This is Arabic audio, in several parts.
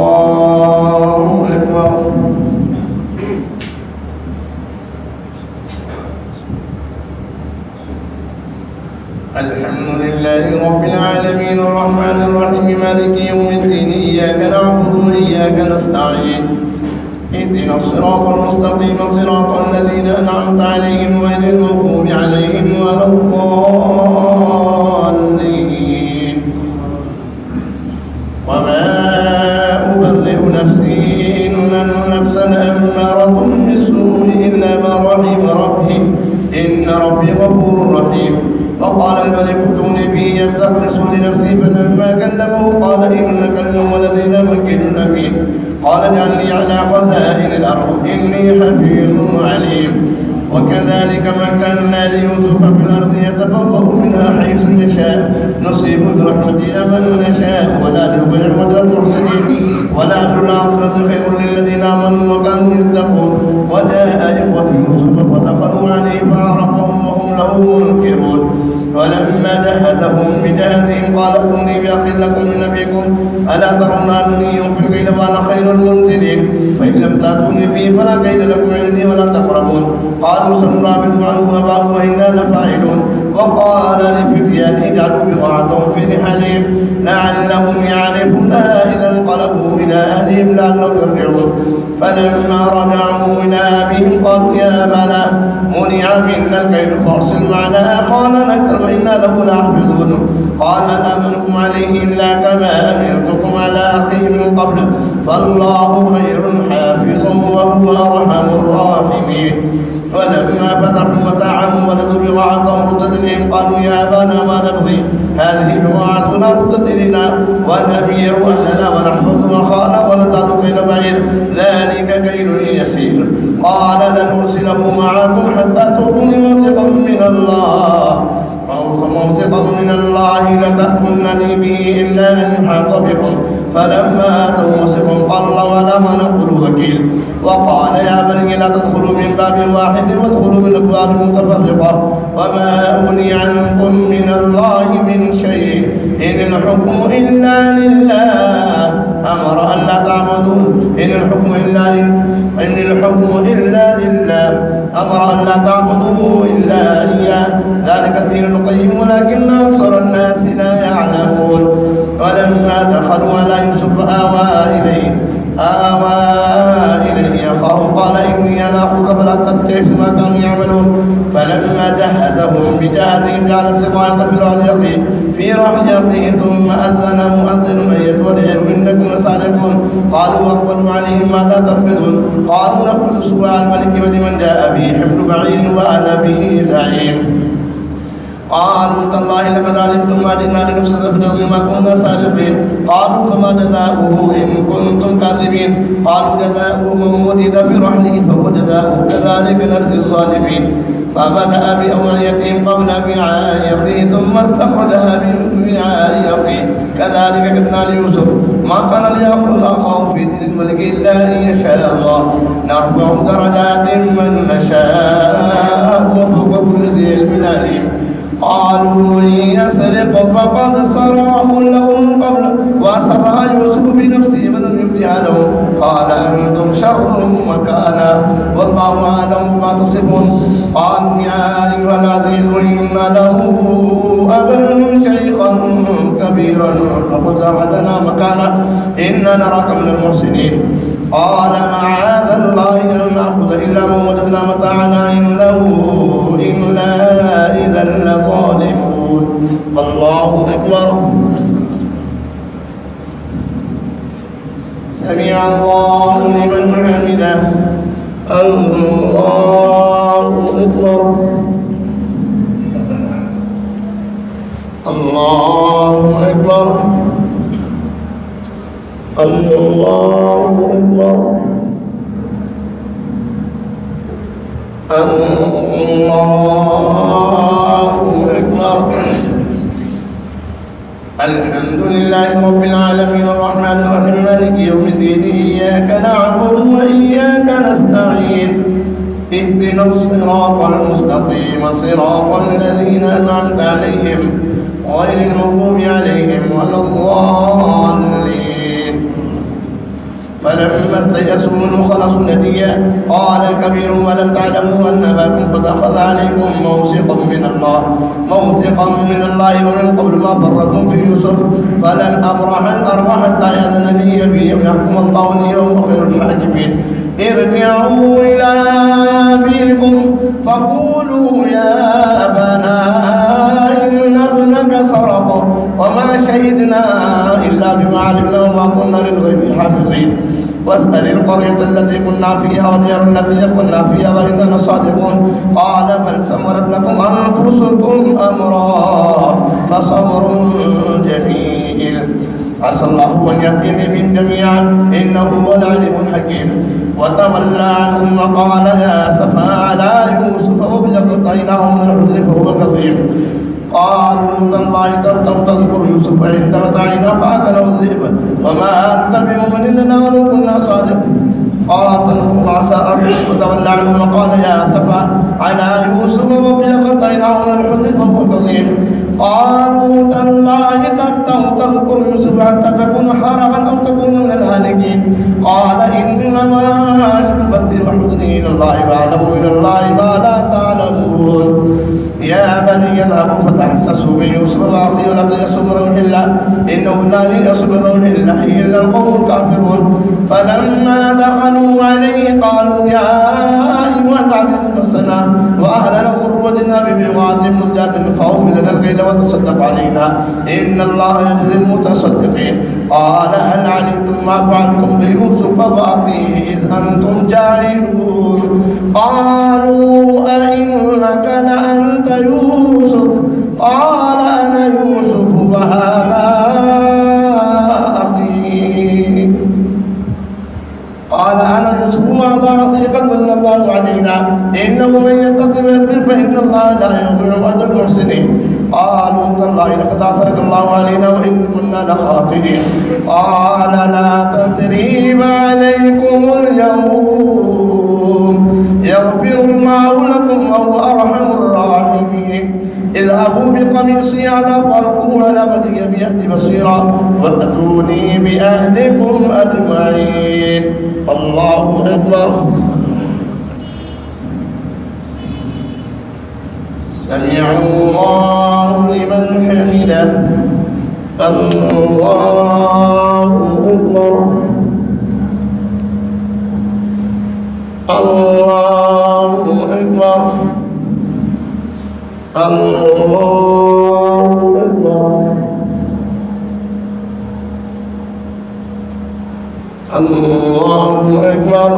الله أكبر. الحمد لله رب العالمين الرحمن الرحيم مالك يوم الدين إياك نعبد وإياك نستعين اهدنا الصراط المستقيم صراط الذين أنعمت عليهم غير المغضوب عليهم ولا الضالين. وما أبرئ نفسي إن النفس لأمارة بالسوء إلا ما رحم ربي إن ربي غفور رحيم. فقال الملك ائتوني به يستخلص لنفسي فلما كلمه قال إنك اليوم لدينا مكين أمين. قال اجعلني على خزائن الأرض إني حفيظ عليم. وكذلك مكنا ليوسف في الأرض يتبوأ منها حيث يشاء نصيب برحمتنا من نشاء ولا نضيع أجر المحسنين ولأجر الآخرة خير للذين آمنوا وكانوا يتقون. وجاء إخوة يوسف فدخلوا عليه فعرفهم وهم له منكرون. ولما جهزهم بجهازهم قال ائتوني بأخ لكم من أبيكم ألا ترون أني أوفي الكيل وأنا خير المنزلين فإن لم تأتوني به فلا كيل لكم عندي ولا تقربون. قالوا سنراود عنه أباه وإنا لفاعلون. وقال لفتيانه اجعلوا بضاعتهم في رحالهم لعلهم يعرفونها إذا انقلبوا إلى أهلهم لعلهم يرجعون. فلما رجعوا إلى أبيهم قالوا يا أبانا منع منا الكيل فأرسل معنا أخانا نكتل وإنا له لحافظون. قال لا أمنكم عليه إلا كما أمنتكم على أخيه من قبل فالله خير حافظا وهو أرحم الراحمين. ولما فتحوا متاعهم وجدوا بضاعتهم ردت إليهم قالوا يا أبانا ما نبغي هذه بضاعتنا ردت إلينا ونبيع أهلنا ونحفظ أخانا ونزداد كيل بعير ذلك كيل يسير. قال لنرسله معكم حتى تؤتوني موثقا من الله لتأتونني به إلا أن يحاط بكم. فلما آتوا موثقا قال الله على ما نقول وكيل. وقال يا بني لا تدخلوا من باب واحد وادخلوا من أبواب متفرقة وما أغني عنكم من الله من شيء إن الحكم إلا لله أمر أن لا تعبدوا إن الحكم إلا لله أمر أن لا تعبدوا إلا إياه ذلك الدين القيم ولكن أكثر الناس لا يعلمون. ولما دخلوا على يوسف آوى إليه أخاه قال إني أنا أخوك فلا تبتئس ما كانوا يعملون. فلما جهزهم بجهازهم جعل السقاية في رحل أخيه ثم أذن مؤذن أيتها العير إنكم لسارقون. قالوا وأقبلوا عليهم ماذا تفقدون قالوا نفقد سواء الملك ولمن جاء به حمل بعير وأنا به زعيم. قالوا تالله لقد علمتم ما جئنا لنفسد في الأرض وما كنا سارقين. قالوا فما جزاؤه إن كنتم كاذبين. قالوا جزاؤه من وجد في رحله فهو جزاؤه كذلك نجزي الظالمين. فبدأ بأوعيتهم قبل وعاء أخيه ثم استخرجها من وعاء أخيه كذلك كدنا ليوسف ما كان ليأخذ أخاه في دين الملك إلا أن يشاء الله نرفع درجات من نشاء وفوق كل ذي علم عليم. قالوا إن يسرق فقد سرق له من قبل وأسرها يوسف في نفسه ولم يبدها لهم قال أنتم شر مكانا والله أعلم بما تصفون. قالوا يا أيها العزيز إن له أبا شيخا كبيرا فخذ أحدنا مكانه إنا نراك من المحسنين. قال معاذ الله أن نأخذ إلا من وجدنا متاعنا عنده إنا إذا لظالمون. الله أكبر. سمع الله لمن حمده. الله أكبر. الله أكبر. الله أكبر. الله أكبر. الحمد لله رب العالمين الرحمن الرحيم مالك يوم الدين إياك نعبد وإياك نستعين اهدنا الصراط المستقيم صراط الذين أنعمت عليهم غير المغضوب عليهم ولا الضالين. فلما استيأسوا منه خلصوا نبيا قال الكبيرهم ألم تعلموا أن أباكم قد أخذ عليكم موثقا من الله ومن قبل ما فرطتم في يوسف فلن أبرح الأرض حتى يأذن لي أبي ويحكم الله لي وهو خير الحاكمين. ارجعوا إلى أبيكم فقولوا يا أبانا إن ابنك سرق وما شهدنا إلا بما علمنا وما كنا للغيب حافظين. واسأل القرية التي كنا فيها والديار التي كنا فيها وإننا صادقون. قال بل سولت لكم أنفسكم أمرا فصبر جميل عسى الله أن يأتيني بهم جميعا إنه هو العليم الحكيم. وتولى عنهم وقال يا أسفا على يوسف وابيضت عيناه من الحزن فهو كظيم. قالوا تالله تذكر يوسف عند متاعنا فأكله الذئب وما أنت بمؤمن لنا ولو كنا صادقين. قاتلهم عسى أن وتولى عنهم وقال يا أسفا على يوسف وابيضت عيناه من الحزن فهو كظيم. قالوا تالله تذكر يوسف حتى تكون حرقا أو تكون من الهالكين. قال إنما أشكو بثي وحزني إلى الله وأعلم من الله ما لا تعلمون. يا بني اذهبوا فتحسسوا من يوسف وأخيه ولا تيأسوا من روح الله إنه لا ييأس من روح الله إلا القوم الكافرون. فلما دخلوا عليه قالوا يا أيها العزيز مسنا وأهلنا وجدنا ببضاعة مزجاة فأوفي لنا الكيل وتصدق علينا إن الله يجزي المتصدقين. قال هل علمتم ما فعلتم بيوسف وأخيه إذ أنتم جاهلون. قالوا أئنك لأنت يوسف قال أنا يوسف وهذا أخي قال أنا يوسف وهذا أخي قد من الله علينا إنه من يتق ويصبر فإن الله لا يضيع أجر المحسنين. قالوا تالله لقد أثرك الله علينا وإن كنا لخاطئين. قال لا تثريب عليكم اليوم يغفر الله لكم وهو أرحم الراحمين. اذهبوا بقميصي على فألقوه على وجهي بيأتي بصيرا وأتوني بأهلكم أجمعين. الله أكبر. سمع الله لمن حمده. الله أكبر. الله أكبر. الله أكبر. الله أكبر.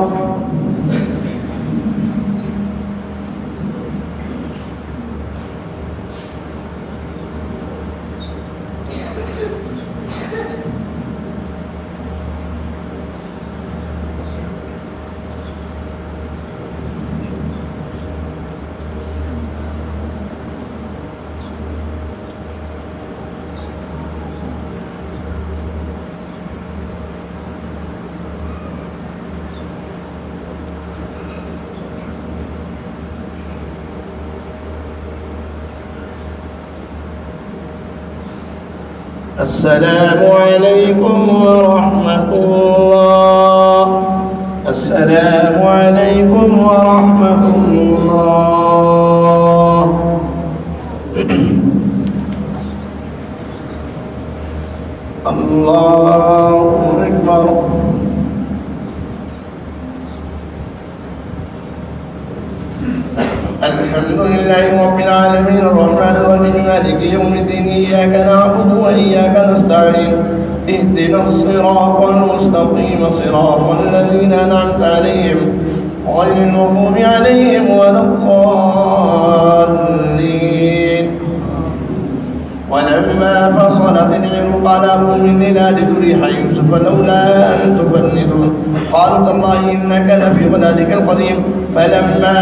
السلام عليكم ورحمة الله. السلام عليكم ورحمة الله. الله أكبر. الحمد لله رب العالمين الرحمن الرحيم مالك يوم الدين إياك نعبد وإياك نستعين اهدنا الصراط المستقيم صراط الذين أنعمت عليهم غير المغضوب عليهم ولا الضالين. ولما فصلت العير قال أبوهم إني لأجد ريح يوسف لولا أن تفندون. قالوا تالله إنك لفي ضلالك القديم. فلما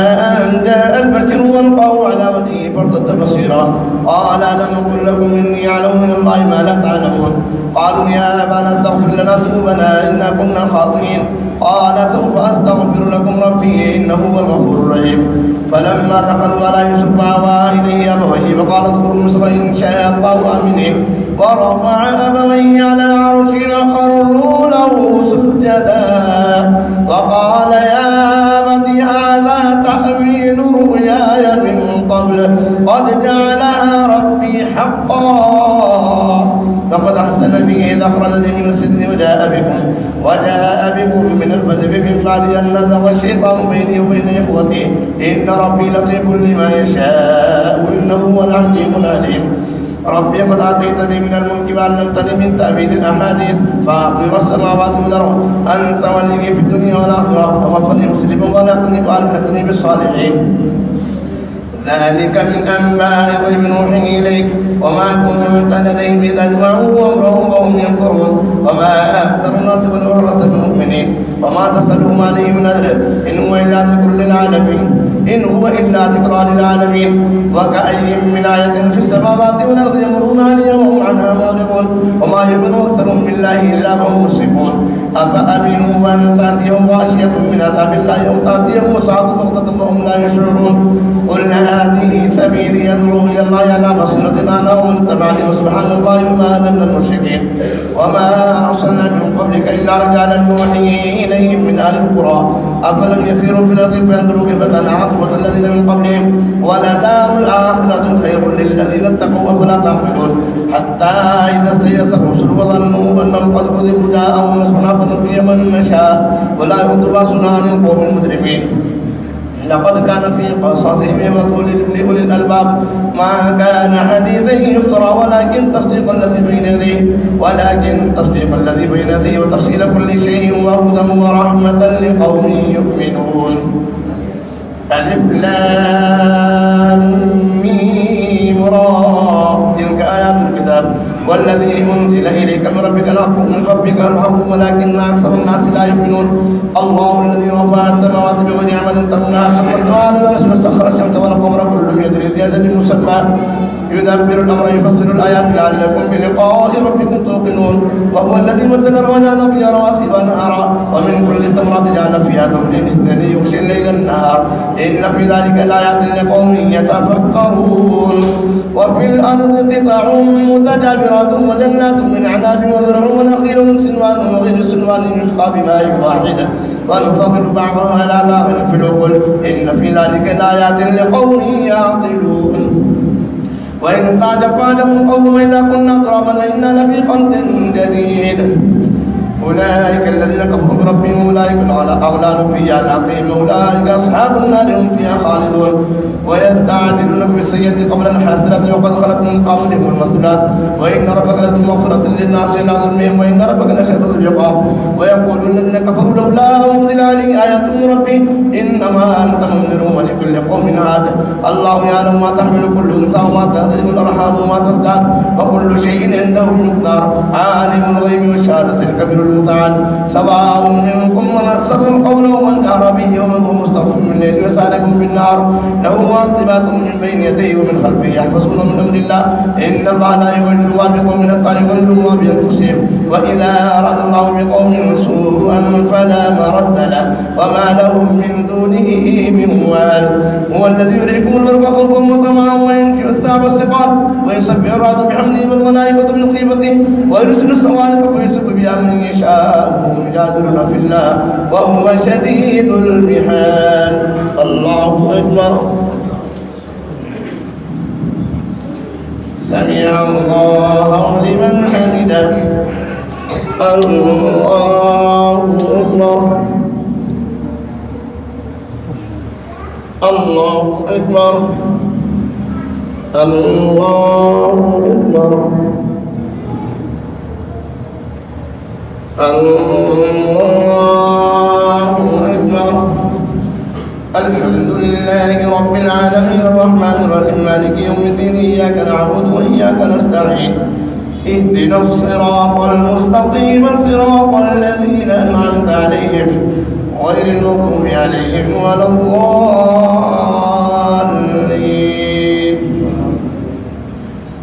أن جاء البشر والقاه على وجهه فارتد بصيرا قال ألم أقل لكم إني أعلم من الله ما لا تعلمون. قالوا يا أبانا استغفر لنا ذنوبنا إنا كنا خاطئين. قال سوف أستغفر لكم ربي إنه هو الغفور الرحيم. فلما دخلوا على يوسف آوى إليه أبويه وقال ادخلوا مصر إن شاء الله آمنين ورفع أبويه على العرش وخروا له سجدا وقال يا أبت هذا تأويل رؤياي من قبل قد جعلها ربي حقا لقد أحسن به إذ أخرجني من السجن وجاء بكم من البدو من بعد أن نزغ الشيطان بيني وبين إخوتي إن ربي لطيف لما يشاء إنه هو الحكيم العليم ربي قد آتيتني من الملك وعلمتني من تأويل الأحاديث فاطر السماوات والأرض أنت ولي في الدنيا والآخرة توفني مسلما وألحقني بالصالحين ذلك من أنباء الغيب نوحيه إليك وما كنت لديهم إذ أجمعوا أمرهم وهم يمكرون وما أكثر الناس ولو حرصت بالمؤمنين وما تسألهم عليه من أجر إن هو إلا ذكر للعالمين وكأي من آية في السماوات والأرض يمرون عليها وهم عنها معرضون وما يؤمن أكثرهم بالله إلا وهم مشركون أفأمنوا أن تأتيهم غاشية من عذاب الله أو تأتيهم الساعة بغتة وهم لا يشعرون قل هذه سبيلي يدعو إلى الله على بصيرة أنا ومن اتبعني وسبحان الله وما أنا من المشركين وما أرسلنا من قبلك إلا رجالا نوحي إليهم من أهل القرى أفلم يسيروا في الأرض فينظروا كيف كان عاقبة الذين من قبلهم ولدار الآخرة خير للذين اتقوا أفلا تعقلون حتى إذا استيأس الرسل وظنوا أنهم قد كذبوا جاءهم نصرنا فنجي من نشاء ولا يرد بأسنا عن القوم المجرمين لقد كان في قصصهم عبرة لأولي الألباب ما كان حديثا يفترى ولكن تصديق الذي بين يديه وتفصيل كل شيء وهدى ورحمة لقوم يؤمنون ألف لام ميم را تلك آيات الكتاب والذي أنزل إليك من ربك الحق ولكن أكثر الناس لا يؤمنون الله الذي رفع السماوات بغير عمد ترونها ثم استوى على العرش وسخر الشمس والقمر كل يجري لأجل مسمى يدبر الأمر يفسر الآيات لعلكم بلقاء ربكم توقنون وهو الذي مد الأرض وجعل فيها رواسي ونهارا ومن كل الثمرات جعل فيها زوجين اثنين يغشي الليل النهار إن في ذلك لآيات لقوم يتفكرون وفي الأرض قطع متجاورات وجنات من أعناب وزرع ونخيل سنوان وغير سنوان يسقى بماء واحد ونفضل بعضها على بعض في العقل إن في ذلك لآيات لقوم يعقلون وإن تعجب فعجب قوم إذا كنا ترابا إنا لفي خلق جديد أولئك الذين كفروا بربهم أولئك الأغلال في أعناقهم أولئك أصحاب النار هم فيها خالدون ويستعجلونك بالسيئة قبل الحسنة وقد خلت من قبلهم المثلات وإن ربك لذو مغفرة للناس إلى ظلمهم وإن ربك لشديد العقاب ويقول الذين كفروا لولا أنزل عليه آيات من ربي إنما أنت منذر ولكل قوم هاد الله يعلم ما تحمل كل أنثى وما تحمل الأرحام وما تزداد وكل شيء عنده بمقدار عالم الغيب والشهادة الكبير المتعال سواء منكم من أسر القول ومن جهر به ومن هو مستخف من الليل وسارق بالنهار له معقبات من بين يديه ومن خلفه يحفظون من أمر الله إن الله لا يغير ما بقوم من حتى يغيروا ما بأنفسهم وإذا أراد الله بقوم سوءا فلا مرد له وما لهم من دونه من وال هو الذي يريكم البرق خوفا وطمعا وينشئ الثعب والسقال ويسبح الرعد بحمده والملائكة من خيفته ويرسل الصواعق فيصب بها من يشاء وهم يجادلون في الله وهو شديد المحال الله أكبر سمع الله لمن حمده الله أكبر الله أكبر الله أكبر الله أكبر الحمد لله رب العالمين الرحمن الرحيم مالك يوم الدين إياك نعبد وإياك نستعين اهدنا الصراط المستقيم صراط الذين أنعمت عليهم غير المغضوب عليهم ولا الضالين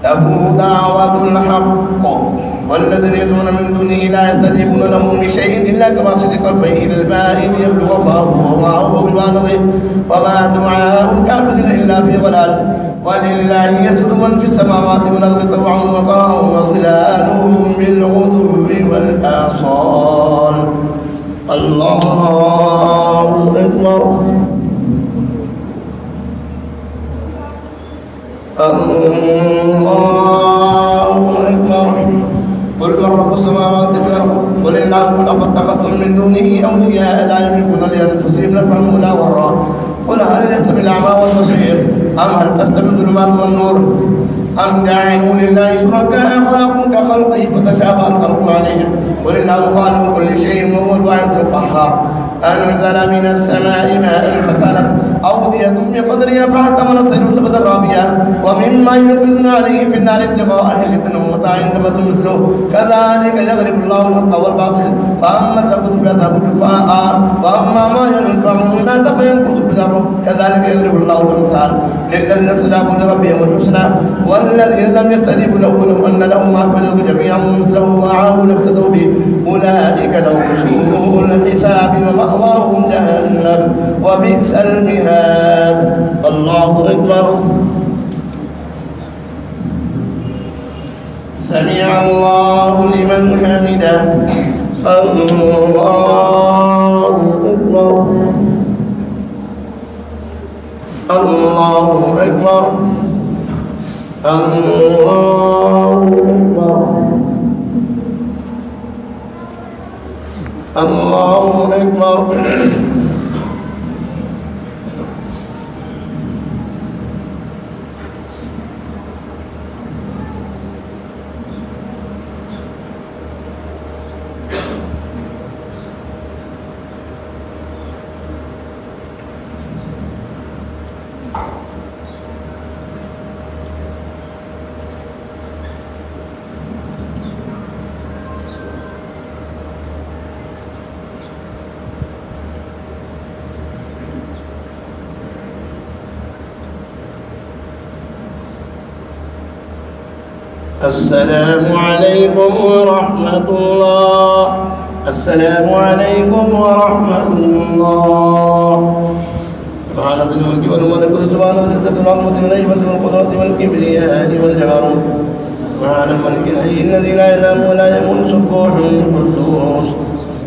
له دعوة الحق والذين يدعون من دونه لا يستجيبون لهم بشيء إلا كباسط كفيه إلى الماء ليبلغ فاه وما هو ببالغ نبغي وما دعاء الكافرين إلا في ضلال ولله يسجد من في السماوات والأرض طوعا وكرها وظلالهم بالغدو والآصال الله أكبر الله أكبر قل من رب السماوات والأرض قل الله قل أفاتخذتم من دونه أولياء لا يملكون لأنفسهم نفعا ولا ضرا قل هل يستوي الأعمى والبصير أم هل تستوي الظلمات والنور أم جعلوا لله شركاء خلقوا كخلقه فتشابه الخلق عليهم قل الله خالق كل شيء وهو الواحد القهار أنزل من السماء ماء فسالت أودية بقدرها فاحتمل السيل زبدا رابيا ومما يوقدون عليه في النار ابتغاء أهلة ومتاع زبد مثله كذلك يضرب الله الحق والباطل فأما الزبد فيذهب جفاء وأما ما ينفع الناس فينقص بدره كذلك يضرب الله الأمثال للذين استجابوا لربهم الحسنى والذين لم يستجيبوا له لو أن لهم ما في الأرض جميعا مثله معه لافتدوا به أولئك لهم سوء الحساب ومأواهم جهنم وبئس المهاد الله أكبر سمع الله لمن حمده الله أكبر الله أكبر الله أكبر الله أكبر السلام عليكم ورحمة الله السلام عليكم ورحمة الله سبحان ذي الملك والملكوت سبحان ذي العزة والعظمة والهيبة والقدرة والكبرياء والجبروت سبحان الملك الحي الذي لا ينام ولا يموت سبوح قدوس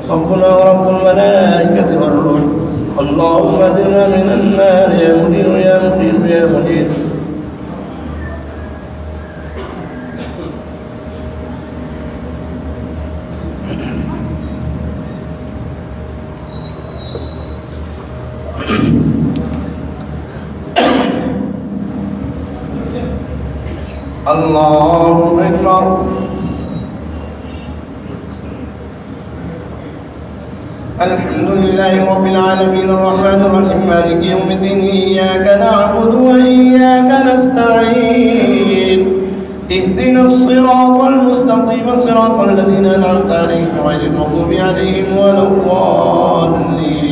ربنا ورب الملائكة والروح اللهم اهدنا من النار يا مدير يا مدير يا مدير الله أكبر الحمد لله رب العالمين الرحمن الرحيم مالك يوم الدين إياك نعبد وإياك نستعين اهدنا الصراط المستقيم صراط الذين أنعمت عليهم غير المغضوب عليهم ولا الضالين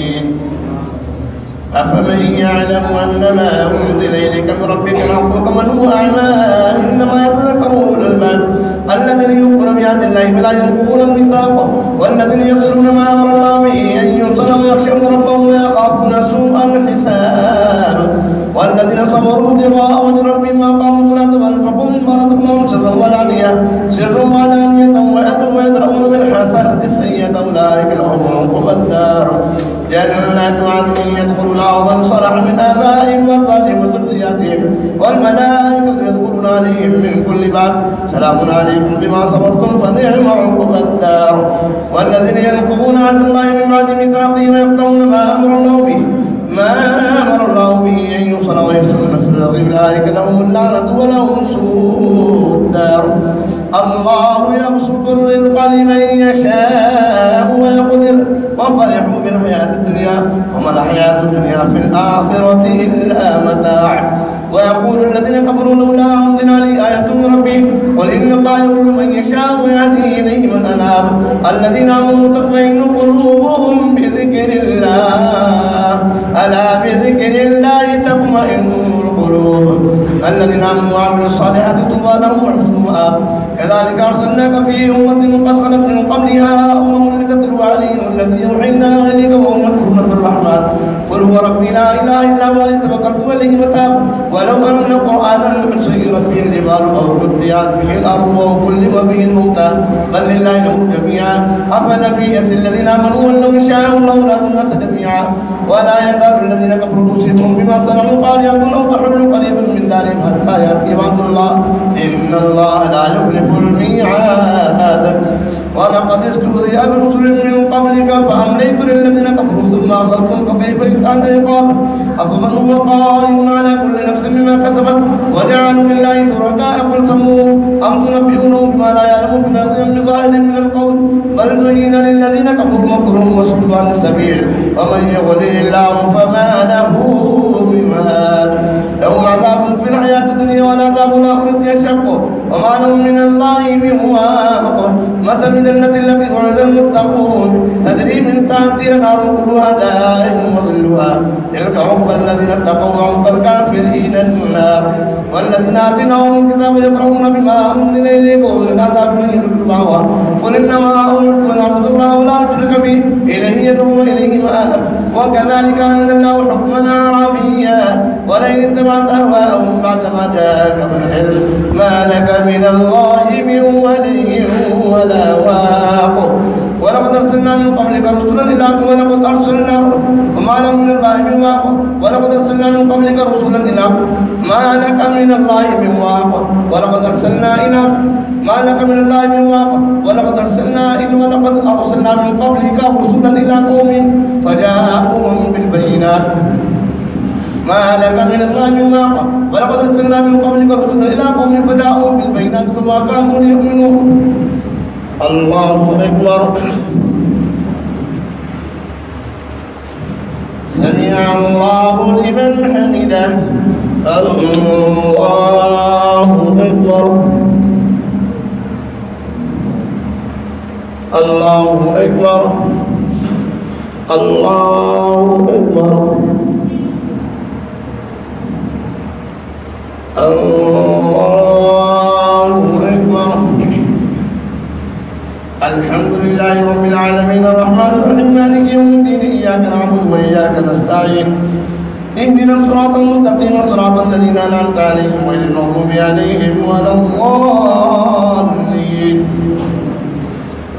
أفمن يعلم أن ما أنزل إليك من ربك الحق كمن هو أعمى إنما يتذكر أولو الألباب الذين يؤمنون بآيات الله فلا ينقضون الميثاق والذين يصلون ما أمر الله به أن يوصل ويخشون ربهم ويخافون سوء الحساب والذين صبروا ابتغاء وجه ربهم وأقاموا الصلاة وأنفقوا مما رزقناهم سرا وعلانية ويدرؤون بالحسنة السيئة أولئك لهم عقبى الدار جنات عدن يدخلونها ومن صلح من آبائهم وأزواجهم وذرياتهم والملائكة يدخلون عليهم من كل باب سلام عليكم بما صبرتم فنعم عقبى الدار والذين ينقضون عهد الله من بعد ميثاقه ويقطعون ما أمر الله به أن يوصل ويفسدون في الأرض أولئك لهم اللعنة ولهم سوء الدار الله يبسط الرزق لمن يشاء ويقدر وفرحوا بالحياة الدنيا وما الحياة الدنيا في الآخرة إلا متاع ويقول الذين كفروا لولا أنزل عليه آية من ربه قل إن الله يضل من يشاء ويهدي إليه من أناب الذين آمنوا تطمئن قلوبهم بذكر الله ألا بذكر الله تطمئن القلوب الذين آمنوا وعملوا الصالحات طوبى لهم وحسن مآب كذلك أرسلناك في أمة قد خلت من قبلها لتتلو عليهم الذي أوحينا إليك وهم يكفرون بالرحمن قل هو ربي لا إله إلا هو عليه توكلت وإليه متاب ولو أن قرآنا سيرت به الجبال أو قطعت به الأرض أو كلم به الموتى بل لله الأمر جميعا أفلم ييأس الذين آمنوا أن لو شاء الله لهدى الناس جميعا ولا يزال الذين كفروا تصيبهم بما صنعوا قارعة أو تحل قريبا من دارهم حتى يأتي وعد الله إن الله لا يخلف الميعاد ولقد استهزئ برسل من قبلك فأمليت للذين كفروا ثم أخذتهم فكيف كان عقاب أفمن هو قائم على كل نفس بما كسبت وجعلوا لله شركاء قل سموه أم تنبئونه بما لا يعلم في الأرض بظاهر من القول بل زين للذين كفروا مكرهم وصدوا عن السبيل ومن يضلل الله فما له من هاد لهم عذاب في الحياة الدنيا والعذاب الآخرة أشق وما لهم من الله من واق مثل الجنة التي وعد المتقون تجري من تحتها الأنهار كلها دائم وظلها تلك عقبى الذين اتقوا وعقبى الكافرين النار والذين آتيناهم الكتاب يفرحون بما أنزل إليك ومن العذاب من ينزل معه قل إنما أمرت أن أعبد الله ولا أشرك به إليه يدعو وإليه مآب وكذلك أنزلناه حكما عربيا ولئن اتبعت أهواءهم بعد ما جاءك من علم ما لك من الله من ولي ولا واق ولقد أرسلنا من قبلك رسلا إلى ولقد أرسلنا وما لهم من الله من واق ولقد أرسلنا من قبلك رسلا إلى ما لك من الله من واق ولقد أرسلنا إلى ما لك من الله من واق ولقد أرسلنا من قبلك رسلا إلى قوم فجاءوهم بالبينات ما لك من الله من واق ولقد أرسلنا من قبلك رسلا إلى قوم فجاءوهم بالبينات فما كانوا ليؤمنوا الله أكبر سمع الله لمن حمده الله أكبر الله أكبر الله أكبر الله أكبر الحمد لله رب العالمين الرحمن الرحيم مالك يوم الدين إياك نعبد وإياك نستعين اهدنا الصراط المستقيم صراط الذين أنعمت عليهم غير المغضوب عليهم ولا الضالين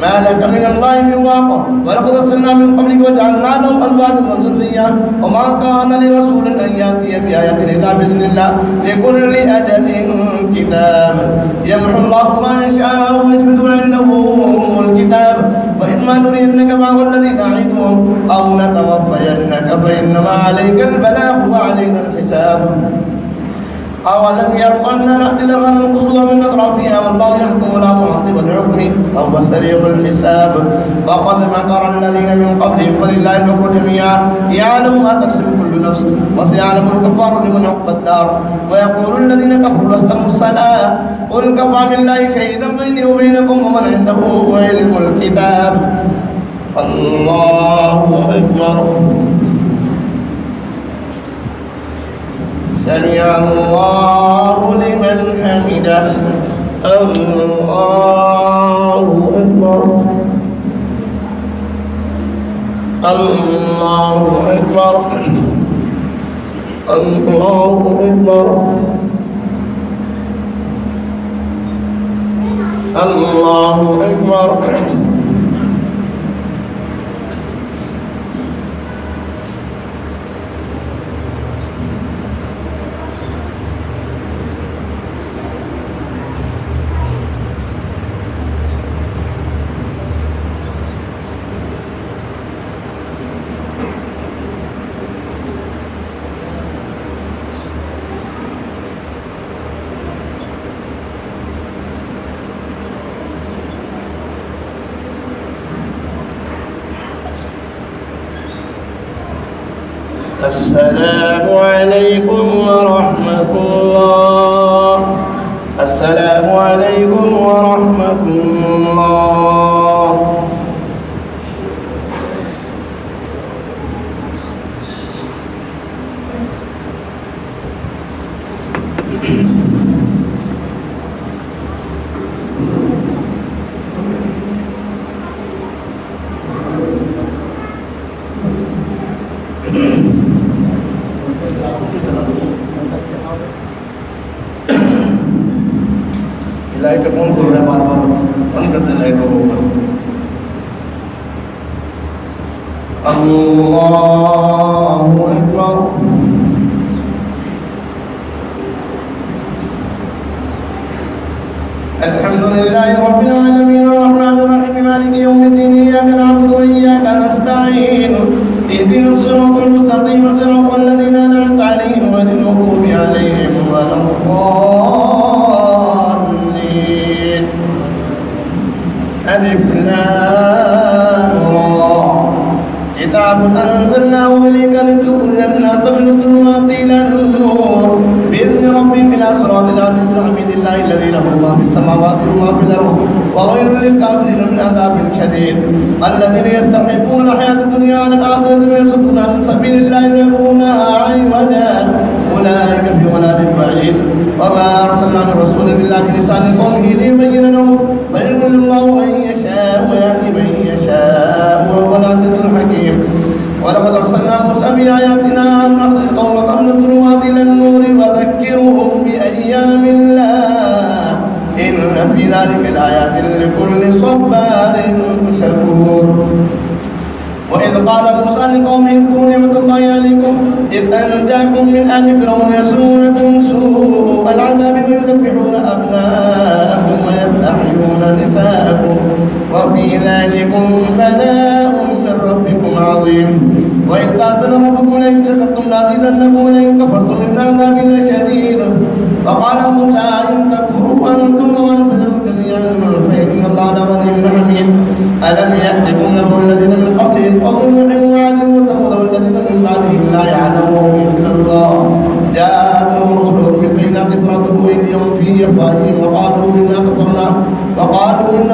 ما لك من الله من واق ولقد أرسلنا من قبلك وجعلنا لهم أزواجا وذرية وما كان لرسول أن يأتي بآية إلا بإذن الله لكل أجل كتاب يمحو الله ما يشاء ويثبت عنده الكتاب وإما نرينك بعض الذين نعدهم أو نتوفينك فإنما عليك البلاغ وعلينا الحساب أولم يروا أننا نأتي الأرض ننقصها من أطرافها والله يحكم لا معقب لحكمه وهو سريع الحساب وقد مكر الذين من قبلهم فلله المكر جميعا يعلم ما تكسب كل نفس وسيعلم الكفار لمن عقبى الدار ويقول الذين كفروا لست مرسلا قل كفى بالله شهيدا بيني وبينكم ومن عنده علم الكتاب الله أكبر سمع الله لمن حمده الله أكبر الله أكبر الله أكبر الله أكبر السلام عليكم ورحمة الله السلام عليكم ورحمة الله करते लाइटों को ऊपर अल्लाहु अकबर अल्हम्दुलिल्लाहि रब्बिल आलमीन अर्रहमानिर रहीम मालिकि यौमिद्दीन इय्याका नअबुदु व इय्याका नस्तईन इहदिनस सिरातल मुस्तक़ीम सिरातल लज़ीना अन'अमता अलैहिम गhayril maghdubi अलैहिम वलद्दाल्लीन अलिफ लाम را كتاب أنزلناه إليك لتخرج الناس من الظلمات إلى النور بإذن ربهم إلى صراط العزيز الحميد الله الذي له ما في السماوات وما في الأرض وويل للكافرين من عذاب شديد الذين يستحبون الحياة الدنيا على الآخرة ويصدون عن سبيل الله ويبغونها عوجا أولئك في ضلال بعيد وما أرسلنا من رسول إلا بلسان قومه ليبين لهم فيضل الله من يشاء ويهدي من يشاء وهو العزيز الحكيم ولقد أرسلنا موسى بآياتنا أن نخرج قومك من الظلمات إلى النور وذكرهم بأيام الله إن في ذلك الآيات لكل صبار شكور وإذ قال موسى لقومه اذكروا نعمة الله عليكم إذ أنجاكم من آل فرعون يسومونكم سوء العذاب ويذبحون أبناءكم ويستحيون نساءكم وفي ذلكم بلاء من ربكم عظيم وإذ تأذن ربكم لئن شكرتم لأزيدنكم ولئن كفرتم إن عذابي لشديد وقال موسى إن تكفروا أنتم ومن في الأرض جميعا فإن الله لغني حميد ألم يأتكم نبأ الذين من قبلهم قوم نوح وعاد وثمود والذين من بعدهم لا يعلمهم إلا الله جاءتهم رسلهم بالبينات فردوا أيديهم في أفواههم وقالوا إنا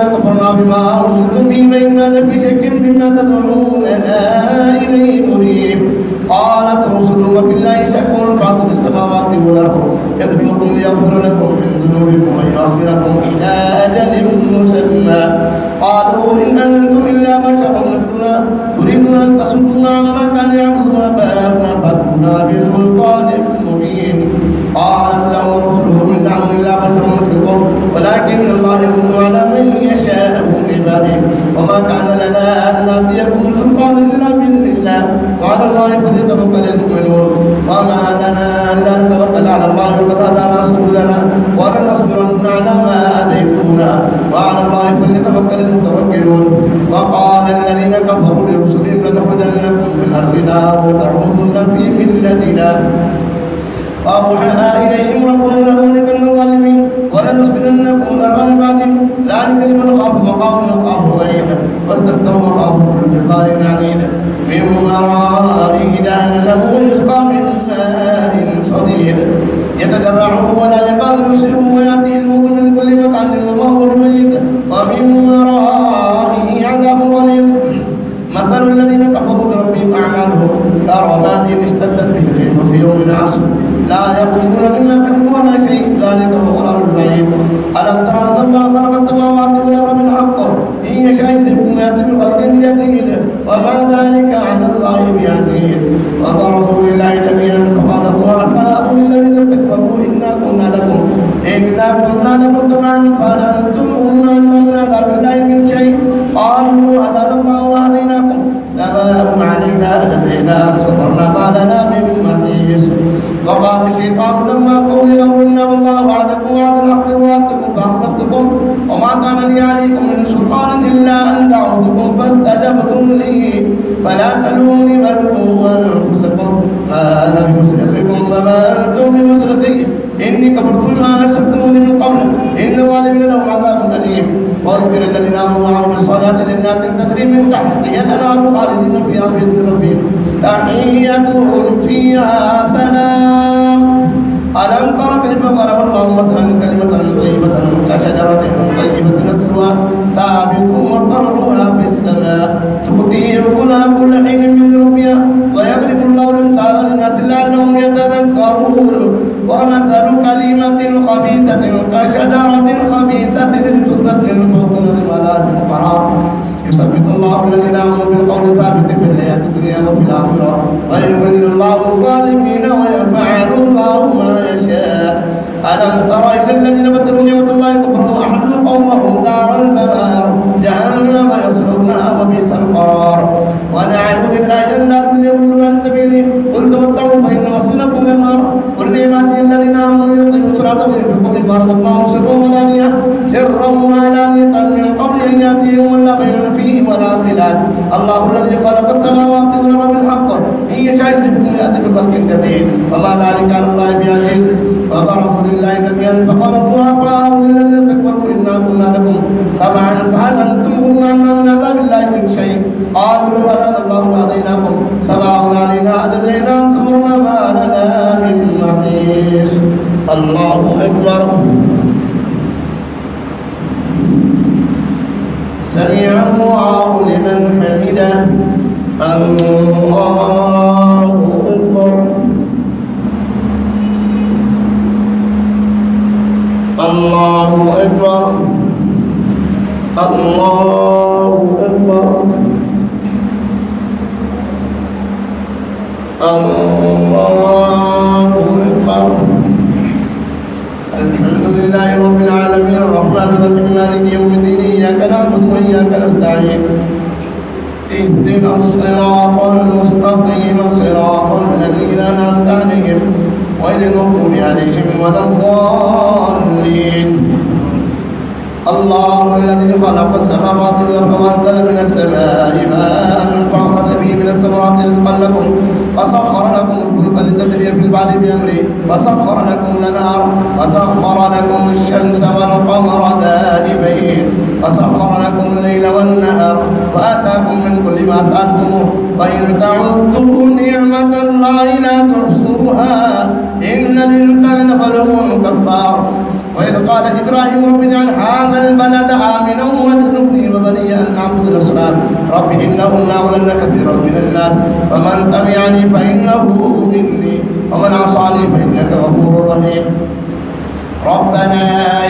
كفرنا بما أرسلتم به وإنا لفي شك مما تدعوننا إليه مريب قالت رسلهم وفي الله شك فاطر السماوات والأرض يدعوكم ليغفر لكم من ذنوبكم ويؤخركم إلى أجل مسمى قالوا إن أنتم إلا بشر مثلنا تريدون أن تصدونا عما كان يعبد آباؤنا فأتونا بسلطان مبين قالت لهم رسلهم إن نحن إلا بشر مثلكم ولكن الله يمن على من يشاء من عباده وما كان لنا أن نأتيكم سلطان إلا بإذن الله وعلى الله فليتوكل المؤمنون وما لنا ألا نتوكل على الله وقد هدانا سبلنا ولنصبرن على ما آذيتمونا وعلى الله فليتوكل المتوكلون وقال الذين كفروا لرسلهم لنخرجنكم من أرضنا وتعودن في ملتنا فأوحى إليهم ربهم لنهلكن الظالمين ولنسكننكم الأرض من بعدهم ذلك لمن خاف مقام وخاف وعيد واستفتحوا وخافوا كل جبار عنيد من ورائه جهنم يسقى من ماء صديد يتجرعه ولا يكاد يسره ويأتيه الموت من كل مكان وما هو بميت ومن ورائه عذاب غليظ مثل الذين كفروا بربهم أعمالهم كرماد اشتدت به الريح في يوم عاصف لا يقدرون مما كسبوا ولا شيء ذلك هو الضلال البعيد ألم تر أن الله خلق السماوات والأرض بالحق إن يشاء يذهبكم يأتي بخلق جديد وما ذلك على الله بعزيز وبرزوا لله جميعا فقال الضعفاء للذين استكبروا إنا كنا لكم تبعا فهل أنتم مغنون من عذاب الله من شيء قالوا هدانا الله وهديناكم سواء علينا أجزينا صبرنا ما لنا من محيص وقال الشيطان لما قضي الأمر إن الله وعدكم وعد الحق ووعدتكم فأخلفتكم وما كان لي عليكم من سلطان إلا أن دعوتكم فاستجبتم لي فلا تلوموني بل لوموا أنفسكم ما أنا بمصرخكم وما أنتم بمصرخي إني كفرت بما أشركتموني من قبل إن الظالمين لهم عذاب أليم واغفر الذين آمنوا وعملوا الصالحات جنات تجري من تحتها الأنهار خالدين فيها بإذن ربهم تحيتهم فيها سلام ألم تر كيف ضرب الله مثلا كلمة طيبة كشجرة طيبة أصلها ثابت وفرعها في السماء تؤتي أكلها كل حين من ربها ويضرب الله الأمثال للناس لعلهم يتذكرون ومثل كلمة خبيثة كشجرة خبيثة اجتثت من فوق الأرض ما لها من قرار يثبت الله الذين آمنوا بالقول الثابت في الحياة الدنيا وفي الآخرة ويضل الله الظالمين ويفعل الله ما يشاء ألم تر إلى الذين بدلوا نعمة الله كفرا وأحلوا قومهم دار البوار قل تمتعوا فإن مصيركم إلى النار قل لعبادي الذين آمنوا يقيموا الصلاة وينفقوا مما رزقناهم سرا وعلانية من قبل أن يأتي يوم لا بيع فيه ولا خلال. الله الذي خلق السماوات والأرض بالحق إن يشاء يذهبكم يأتي بخلق جديد وما ذلك على الله بعزيز. وبرزوا لله جميعا فقال الضعفاء للذين استكبروا إنا كنا لكم تبعا فهل أنتم مغنون من عذاب الله من شيء قالوا لو هدانا الله لهديناكم سواء علينا أجزينا أم صبرنا ما لنا من محيص. الله أكبر. سمع الله لمن حمده. الله أكبر. الله أكبر. الله أكبر. الله أكبر. الحمد لله رب العالمين الرحمن الرحيم مالك يوم الدين إياك نعبد وإياك نستعين اهدنا الصراط المستقيم صراط الذين أنعمت عليهم غير المغضوب عليهم ولا الضالين. الله الذي خلق السماوات والأرض وأنزل من السماء ماء فأخرج به من الثمرات رزقا لكم وسخر لكم الفلك لتجري في البحر بأمره وسخر لكم الأنهار وسخر لكم الشمس والقمر دائبين وسخر لكم الليل والنهار وآتاكم من كل ما سألتموه وإن تعدوا نعمة الله لا تحصوها إن الإنسان لظلوم كفار. وإذ قال إبراهيم رب اجعل هذا البلد آمنا واجنبني وبني أن نعبد الأصنام رب إنهن أضللن كثيرا من الناس فمن تبعني فإنه مني ومن عصاني فإنك غفور رحيم. ربنا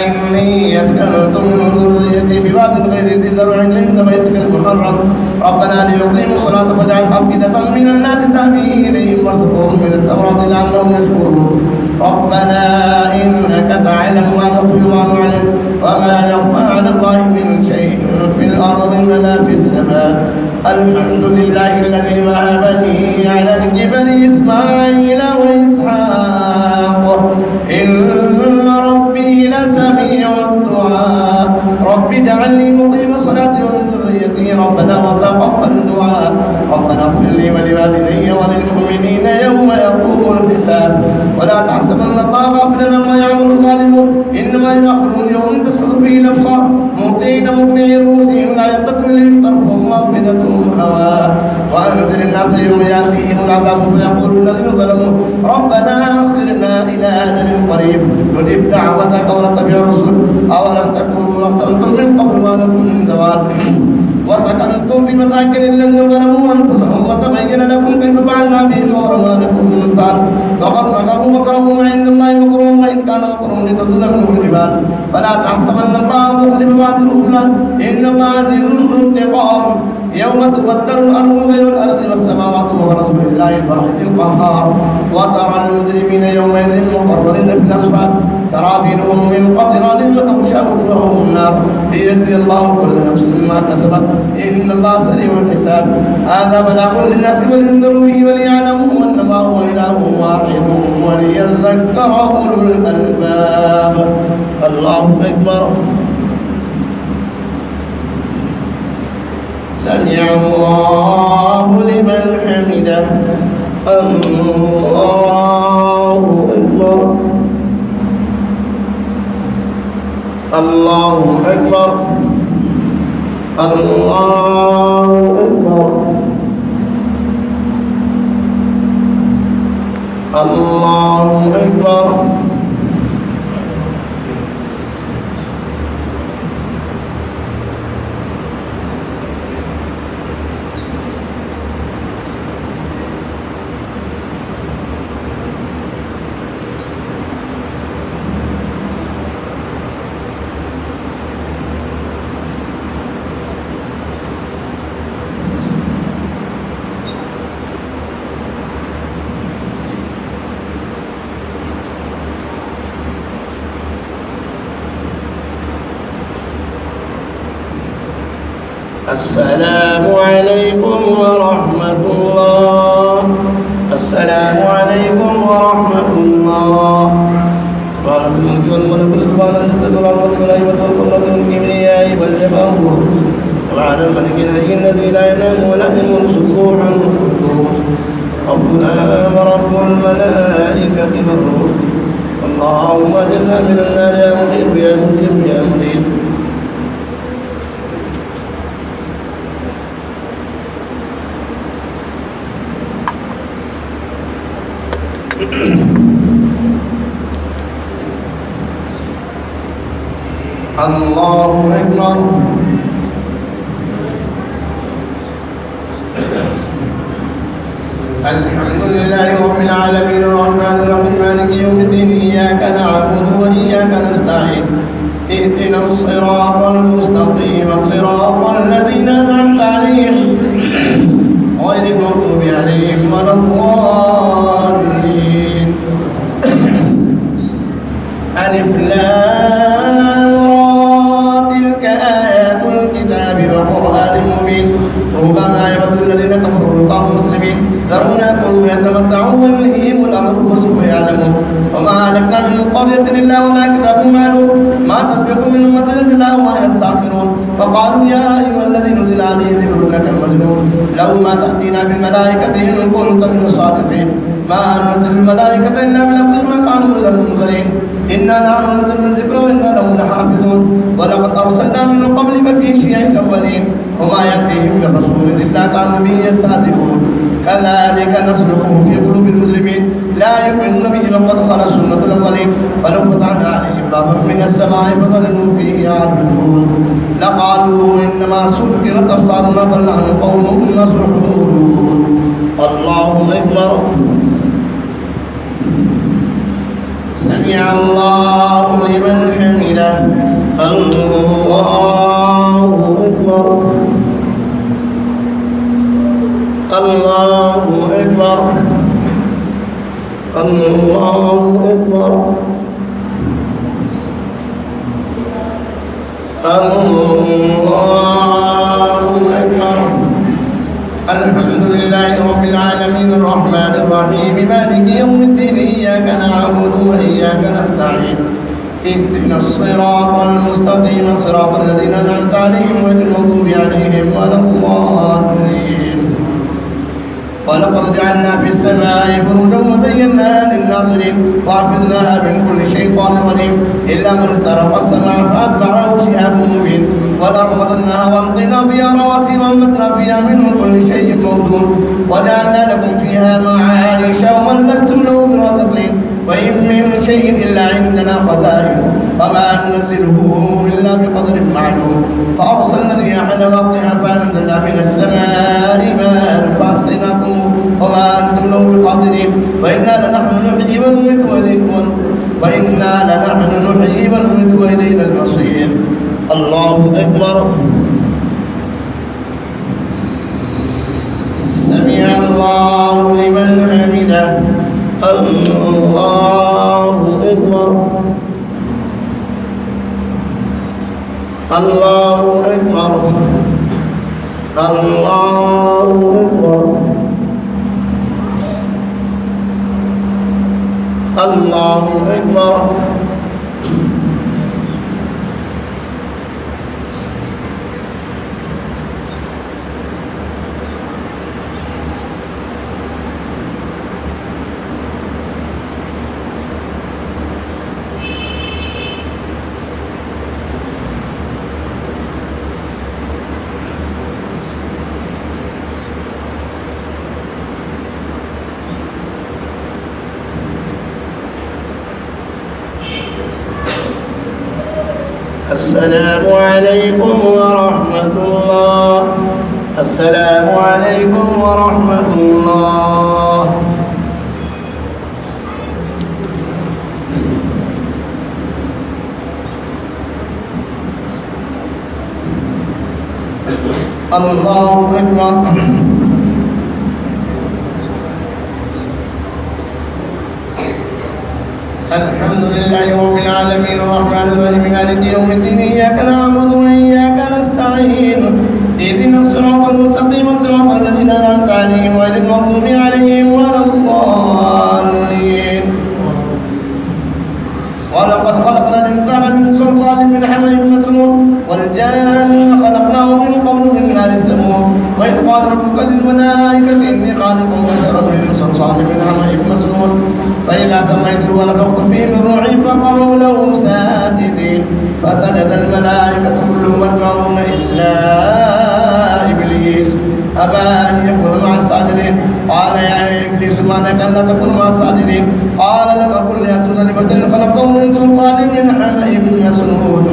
إني أسكنت من ذريتي بواد غير ذي زرع عند بيتك المحرم ربنا ليقيموا الصلاة فاجعل أفئدة من الناس تهوي إليهم وارزقهم من الثمرات لعلهم يشكرون. ربنا إنك تعلم ما نخفي وما نعلن وما يخفى على الله من شيء في الأرض ولا في السماء. الحمد لله الذي وهب لي على الكبر إسماعيل وإسحاق إن ربي لسميع الدعاء. رب اجعلني مقيم الصلاة ومن ذريتي ربنا وتقبل دعاء. ربنا اغفر لي ولوالدي وللمؤمنين يوم يقوم الحساب. ولا تحسبن الله غافلا عما يعمل الظالمون إنما يؤخرهم يوم تشخص فيه الأبصار مهطعين مقنعي رؤوسهم لا يرتد إليهم طرفهم وأفئدتهم هواء. وأنذر الناس يوم يأتيهم العذاب فيقول الذين ظلموا ربنا أخرنا إلى أجل قريب نجب دعوتك ونتبع الرسل أولم تكونوا أقسمتم من قبل ما لكم من زوال وسكنتم في مساكن الذين ظلموا أنفسهم وتبين لكم كيف فعلنا بهم وغرنا لكم الأمثال وقد مكروا مكرهم عند الله مكرهم وإن كان مكرهم لتزول منه الجبال فلا تحسبن الله مخلف وعده رسله إن الله عزيز ذو انتقام. يوم تبدل الأرض غير الأرض والسماوات وبرزوا لله الواحد القهار. وترى المجرمين يومئذ مقررين في الأصفاد سرابيلهم من قطران وتغشى وجوههم النار ليجزي الله كل نفس ما كسبت إن الله سريع الحساب. هذا بلاغ للناس ولينذروا به وليعلموا أنما هو إله واحد وليذكر أولو الألباب. الله أكبر. سمع الله لمن حمده. الله أكبر. الله أكبر. الله أكبر. الله أكبر. السلام عليكم ورحمة الله. السلام عليكم ورحمة الله. سبحان الملك والملك سبحان الجد والعظمة والهيبة والقدرة والكبرياء والجبروت سبحان الملك الحي الذي لا ينام ولا يموت سبوح القدوس ربنا ورب الملائكة والروح. اللهم اجرنا من النار يا مجيب يا مجيب يا مجيب. الله أكبر. الحمد لله رب العالمين الرحمن الرحيم مالك يوم الدين إياك نعبد وإياك نستعين اهدنا الصراط المستقيم صراط الذين أنعمت عليهم غير المغضوب عليهم ولا الضالين. ألف لام تلك آيات الكتاب وقرآن مبين ربما يود الذين كفروا لقاء المسلمين ذرنا كلوا يتمتعوا ويلهيهم الأمر فسوف يعلمون وما أهلكنا من قرية إلا ولا كتاب معلوم ما تسبق من أمة إلا وما يستغفرون فقالوا يا أيها الذي نزل عليه ذكر إنك مجنون لو ما تأتينا بالملائكة إن كنت من الصادقين ما نرسل الملائكة إلا بالحق ما كانوا من المنذرين إنا نحن نزلنا الذكر وإنا له لحافظون ولقد أرسلنا من قبلك في شيع الأولين وما يأتيهم من رسول إلا كانوا به يستهزئون كذلك نسلكه في قلوب المجرمين لا يؤمنون به وقد خلت سنة الأولين ولو فتحنا عليهم بابا من السماء فظلوا فيه يعرجون لقالوا إنما سكرت أبصارنا بل نحن قوم مسحورون. الله أكبر. سمع الله لمن حمده. الله أكبر. الله أكبر. الله أكبر. الله أكبر. الحمد لله رب العالمين الرحمن الرحيم مالك يوم الدين إياك نعبد وإياك نستعين اهدنا الصراط المستقيم صراط الذين أنعمت عليهم غير المغضوب عليهم ولا الضالين. ولقد جعلنا في السماء بروجا وزيناها للناظرين وحفظناها من كل شيطان رجيم إلا من استرق السماء فأتبعه شهاب مبين والأرض مددناها وألقينا فيها رواسي وأنبتنا فيها من كل شيء موزون وجعلنا لكم فيها معايش ومن لستم له برازقين وإن من شيء إلا عندنا خزائنه وما ننزله إلا بقدر معلوم فأرسلنا الرياح لواقح فأنزلنا من السماء ماء فأسقيناكم وما أنتم له بقادرين وإنا لنحن نحيي ونميت وإلينا المصير. الله أكبر. سمع الله لمن حمده. الله أكبر. الله أكبر. الله أكبر. الله أكبر. السلام عليكم ورحمة الله. السلام عليكم ورحمة الله. الله أكبر. الحمد لله رب العالمين الرحمن الرحيم مالك يوم الدين إياك نعبد وإياك نستعين اهدنا الصراط المستقيم صراط الذين أنعمت عليهم غير المغضوب عليهم ولا الضالين. الملائكة إني خالق بشرا من صلصال من حمإ مسنون فإذا سميته ونفخت فيه من روحي فقعوا له ساجدين فسجد الملائكة كلهم أجمعون إلا إبليس أبى أن يكون مع الساجدين قال يا إبليس ما لك ألا تكون مع الساجدين قال لم أكن لأسجد لبشر خلقته من صلصال من حمإ مسنون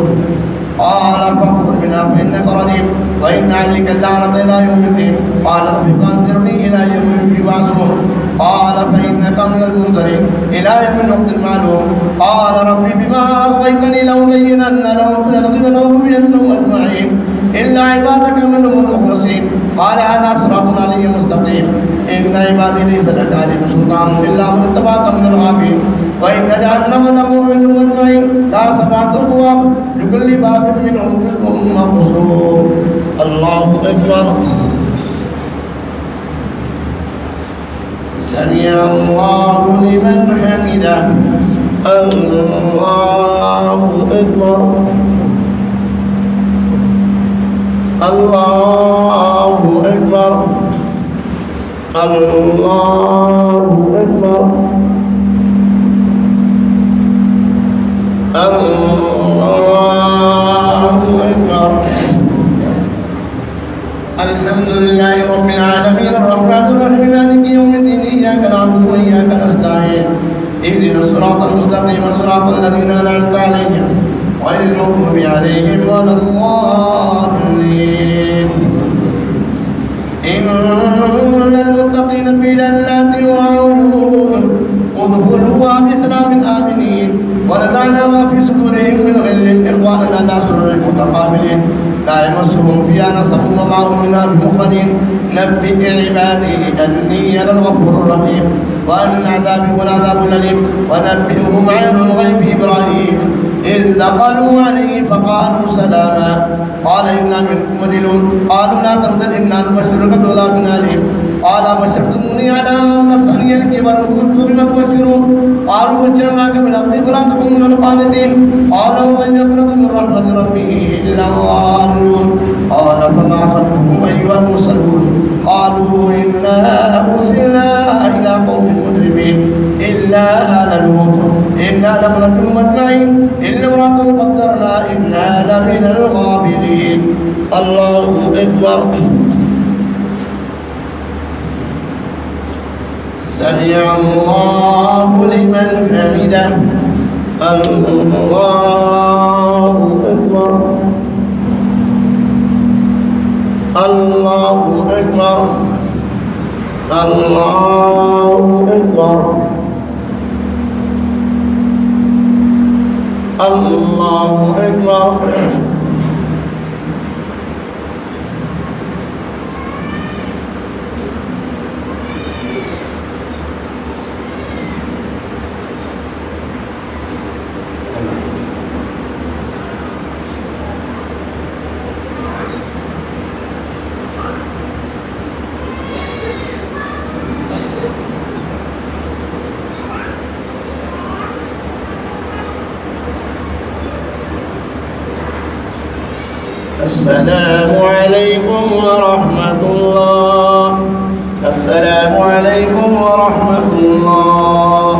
قال فاخرج منها فإنك رجيم وإن عليك اللعنة إلى يوم الدين قال رب فانظرني إلى يوم يبعثون قال فإنك من المنذرين إلى يوم الوقت المعلوم قال ربي بما أغويتني لأزينن لهم في الأرض ولأغوينهم أجمعين إلا عبادك منهم المخلصين قال هذا صراط علي مستقيم إن عبادي ليس لك عليهم سلطان إلا من اتبعك من الغابين وإن جهنم لموعدهم أجمعين لا سبعة أبواب لكل باب منهم جزء مقسوم الله أكبر سمع الله لمن حمده الله أكبر الله أكبر الله أكبر الله أكبر الحمد لله رب العالمين الرحمن الرحيم مالك يوم الدين إياك نعبد وإياك نستعين اهدنا الصراط المستقيم صراط الذين أنعمت عليهم غير المغضوب عليهم ولا الضالين إن المتقين في جنات وعيون ادخلوها بسلام آمنين ونزعنا ما في صدورهم من غل إخوانا على سرر متقابلين لا يمسهم فيها نصب وما هم منها بمخرجين نبئ عبادي أني أنا الغفور الرحيم وأن عذابي هو العذاب الأليم ونبئهم عن غيب إبراهيم إذ دخلوا عليه فقالوا سلاما قال إنا منكم وجلون قالوا لا تبتل إنا نبشرك بغلام عليم قال بشرتموني على أن مسني الكبر قلت بما تبشرون قالوا بشرناك بالحق فلا تكن من القانتين قالوا من يقنط من رحمة ربه إلا الضالون قال فما خطبكم أيها المرسلون قالوا إنا أرسلنا إلى قوم مجرمين إلا آل لوط إنا لمنكم أجمعين إلا امرأة قدرنا إنا لمن الغابرين الله أكبر سمع الله لمن حمده الله أكبر الله أكبر الله أكبر الله أكبر السلام عليكم ورحمة الله السلام عليكم ورحمة الله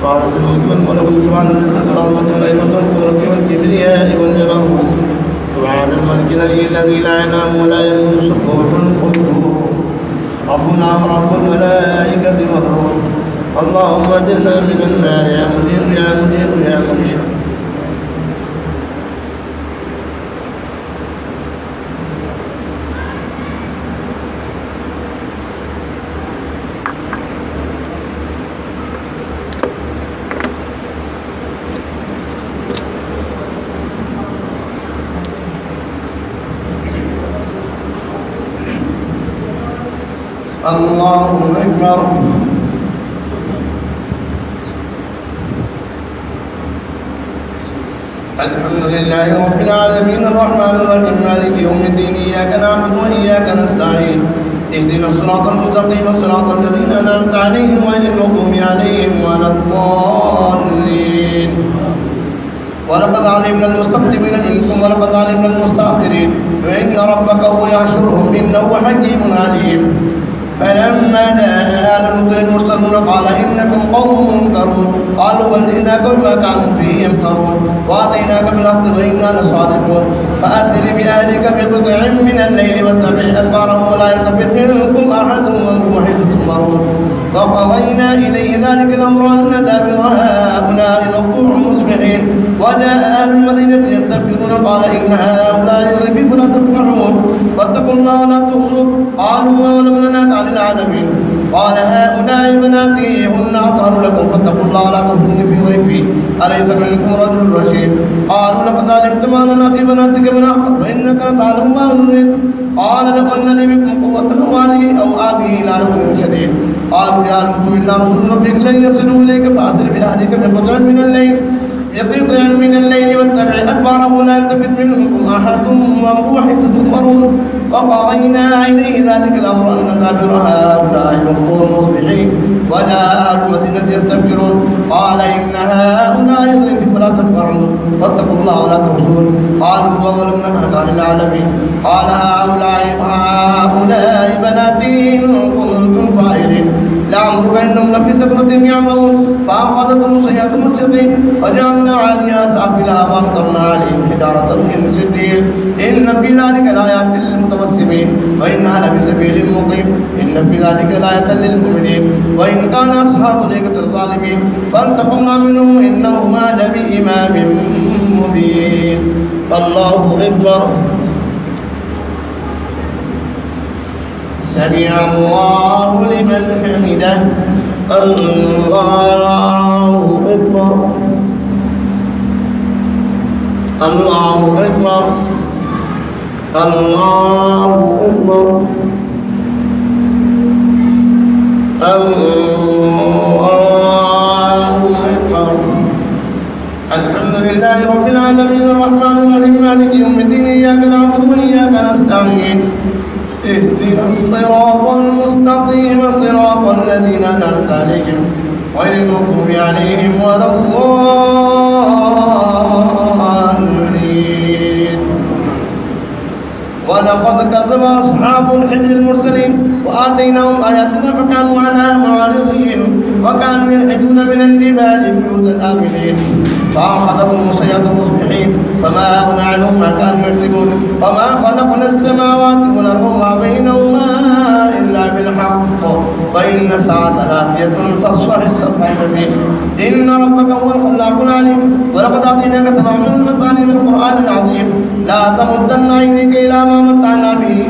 قال الملك والملك سبحان الذي ذكر العظمة والهيبة والقدرة والكبرياء والجبروت سبحان الملك الذي لا ينام ولا يموت السبوح القدوس ربنا ورب الملائكة والروح اللهم اجرنا من النار يا مجير يا مجير يا مجير الله أكبر الحمد لله رب العالمين الرحمن الرحيم مالك يوم الدين إياك نعبد وإياك نستعين اهدنا الصراط المستقيم صراط الذين أنعمت عليهم غير المغضوب عليهم ولا الضالين ولقد علمنا المستقدمين منكم ولقد علمنا المستأخرين وإن ربك هو يحشرهم إنه حكيم عليم. فلما جاء آل لوط المرسلون قال إنكم قوم منكرون قالوا بل جئناك بما كانوا فيه يمترون وأتيناك بالحق وإنا لصادقون فأسر بأهلك بقطع من الليل واتبع أدبارهم ولا يلتفت منكم أحد وهم حيث تؤمرون وقضينا إليه ذلك الأمر أن دابر هؤلاء مقطوع مصبحين وجاء أهل المدينة يستبشرون قال إن هؤلاء ضيفي فلا تفرحون واتقوا الله ولا تخزون قالوا ولم ننهك عن العالمين قال هؤلاء بناتي هن أطهر لكم فاتقوا الله ولا تخزوني في ضيفي أليس منكم رجل رشيد قالوا لقد علمت ما لنا في بناتك من حق وإنك لتعلم ما نريد قال لو أن لي بكم قوة أو آلي أو آبي إلى ركن شديد قالوا يا لوط إن رسل ربك لن يصلوا إليك فأسر بأهلك بقطع من الليل واتبع أدبارهم لا يلتفت منكم أحد وهو حيث تؤمرون وقضينا إليه ذلك الأمر أن دابر هؤلاء مقطوع مصبحين وجاء أهل المدينة يستبشرون قال إن هؤلاء ضيفي فلا تفرحون واتقوا الله ولا تخزون قالوا ولم ننهك عن العالمين قال هؤلاء بناتي إن كنتم فاعلين لعمرك إنهم لفي سكرتهم يعمهون فأخذتهم سيئة مشرقين وجعلنا عليها سافلها وأمطرنا عليهم حجارة من سجيل إن في ذلك لآيات للمتوسمين وإنها لفي سبيل مقيم إن في ذلك لآية للمؤمنين وإن كان أصحاب الأيكة الظالمين فانتقمنا منهم إنهما لبإمام مبين. الله أكبر. سمع الله لمن حمده. الله أكبر. الله أكبر. الله أكبر. الله أكبر. الحمد لله رب العالمين الرحمن الرحيم مالك يوم الدين إياك نعبد وإياك نستعين اهدنا الصراط المستقيم صراط الذين أنعمت عليهم غير المغضوب عليهم ولا الضالين. ولقد كذب أصحاب الحجر المرسلين وآتيناهم آياتنا فكانوا عنها معرضين وكانوا ينحتون من الجبال بيوتا آمنين فأخذتهم صيحة مصبحين فما أغنى عنهم ما كانوا يكسبون وما خلقنا السماوات والأرض وما بينهما إلا بالحق وإن الساعة لآتية فاصفح الصفح الجميل إن ربك هو الخلاق العليم. ولقد أعطيناك سبعا من المثاني من القرآن العظيم لا تمدن عينيك إلى ما متعنا به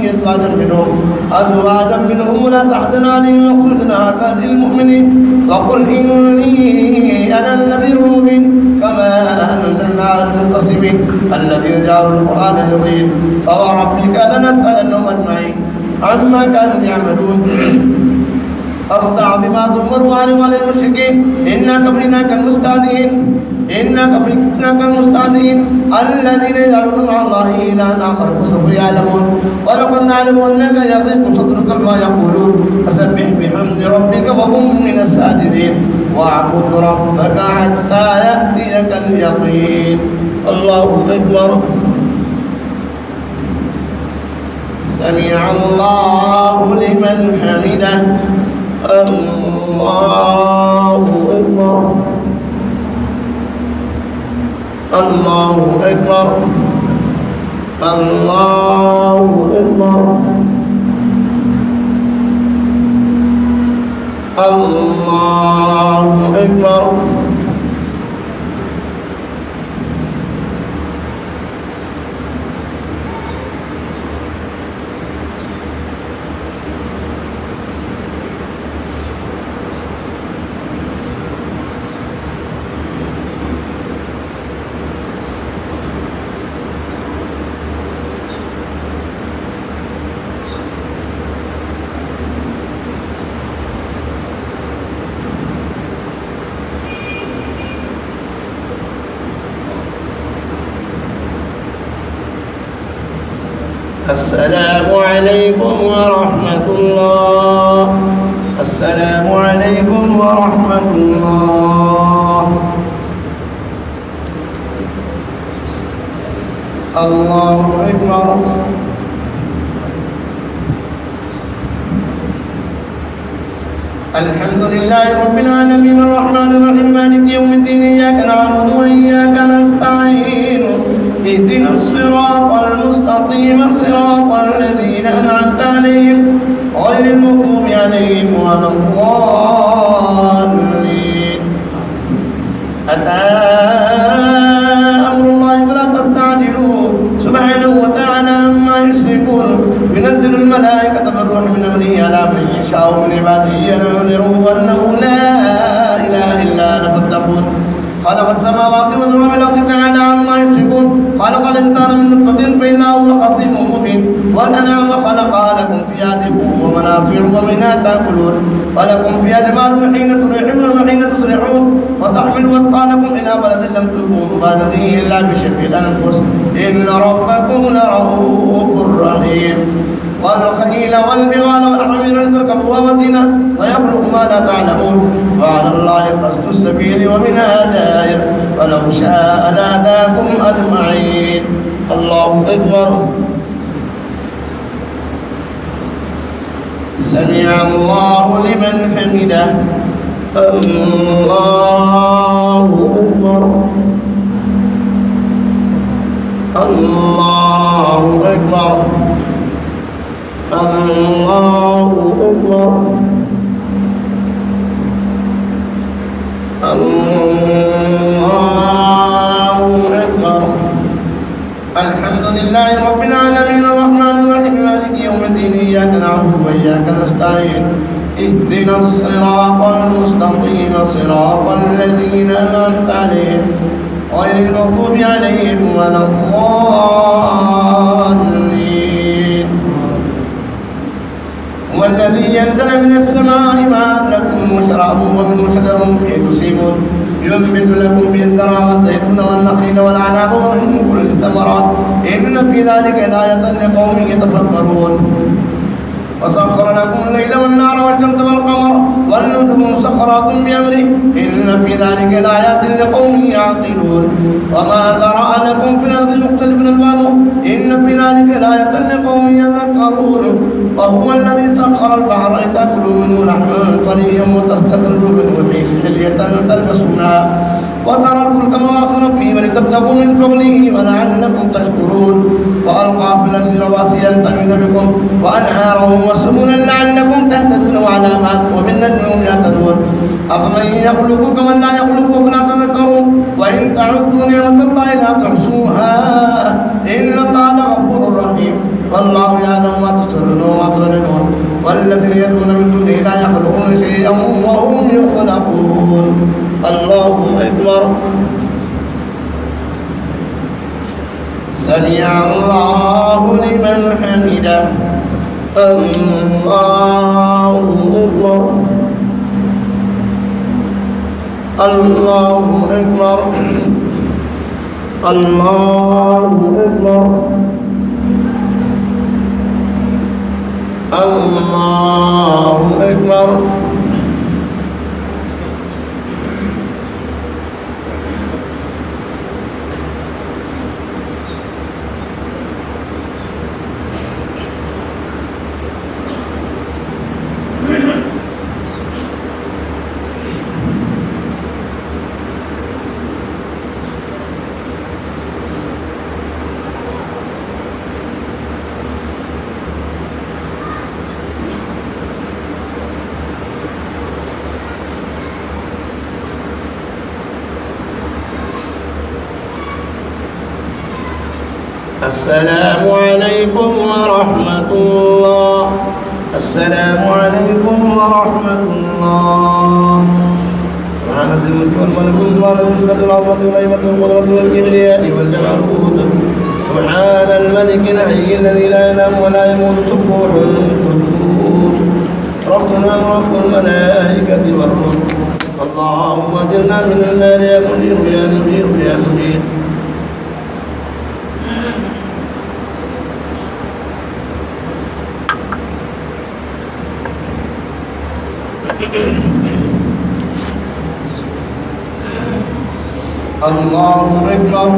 أزواجا منهم ولا تحزن عليهم واخرجنا للمؤمنين وقل إني أنا النذير المبين كما أنزلنا على المقتسمين الذين جعلوا القرآن عظيم فوربك لنسألنهم أجمعين عما كانوا يعملون. فارتع بما تؤمر وأعرض عن المشركين إنا كفرناك المستهزئين الذين يجعلون مع الله إلها آخر فسوف يعلمون. ولقد نعلم أنك يضيق صدرك بما يقولون فسبح بحمد ربك وكن من الساجدين واعبد ربك حتى يأتيك اليقين. الله أكبر. سمع الله لمن حمده. الله أكبر. الله أكبر. الله أكبر. الله أكبر. السلام عليكم ورحمة الله. السلام عليكم ورحمة الله. الله أكبر. الحمد لله رب العالمين الرحمن الرحيم مالك يوم الدين إياك نعبد وإياك نستعين اهدنا الصراط المستقيم صراط الذين أنعمت عليهم غير المغضوب عليهم ولا الضالين. أتى أمر الله فلا تستعجلوه سبحانه وتعالى عما يشركون ينزل الملائكة بالروح من أمره على من يشاء من عباده لينذروا أنه لا إله إلا أنا فاتقون. خلق السماوات والأرض بالحق تعالى عما يشركون. خلق الإنسان من نطفة فإذا هو خصيم مبين. والأنعام خلقها لكم فيها دفء ومنافع ومنها تأكلون ولكم فيها جمال حين تريحون وحين تسرحون وتحملوا أثقالكم إلى بلد لم تكونوا بالغيه إلا بشق الأنفس إن ربكم لرؤوف رحيم. والخيل والبغال والحمير لتركبوها وزينة ويخلق ما لا تعلمون وعلى الله قصد السبيل ومنها جائر ولو شاء لهداكم أجمعين. الله أكبر. سمع الله لمن حمده. الله أكبر. الله أكبر. الله أكبر. الله أكبر. الحمد لله رب العالمين الرحمن الرحيم مالك يوم الدين إياك نعبد وإياك نستعين اهدنا الصراط المستقيم صراط الذين أنعمت عليهم غير المغضوب عليهم ولا الضالين. هو الذي ينزل من السماء ماء لكم وشراب ومنه شجر فيه تسيمون ينبت لكم به الزرع والزيتون والنخيل والعناب ومن كل الثمرات إن في ذلك لآية لقوم يتفكرون. وسخر لكم الليل والنهار والشمس والقمر والنجوم مسخرات بأمره إن في ذلك لآيات لقوم يعقلون. وما ذرأ لكم في الأرض مختلف ألوانه إن في ذلك لآية لقوم يذكرون. وهو الذي سخر البحر لتأكلوا منه لحما طريا وتستخرجوا منه حلية تلبسونها وترى الفلك مواخر فيه ولتبتغوا من فضله ولعلكم تشكرون. وألقى في الأرض رواسي أن تميد بكم وأنهارا وسبلا لعلكم تهتدون وعلامات وبالنجم هم يهتدون. أفمن يخلق كمن لا يخلق فلا تذكرون. وإن تعدوا نعمة الله لا تحصوها إن الله لغفور رحيم. والله يعلم ما تسرون وما تعلنون والذين يدعون من دونه لا يخلقون شيئا وهم يخلقون. الله أكبر. سمع الله لمن حمده. الله أكبر. الله أكبر. الله أكبر. الله أكبر. السلام عليكم ورحمة الله. السلام عليكم ورحمة الله. سبحان ذي الملك والملكوت والعزة والعظمة والهيبة والقدرة والكبرياء والجبروت. سبحان الملك الحي الذي لا ينام ولا يموت سبوح قدوس ربنا رب الملائكة والروح. اللهم اجرنا من النار يا مجير يا مجير يا مجير. الله أكبر.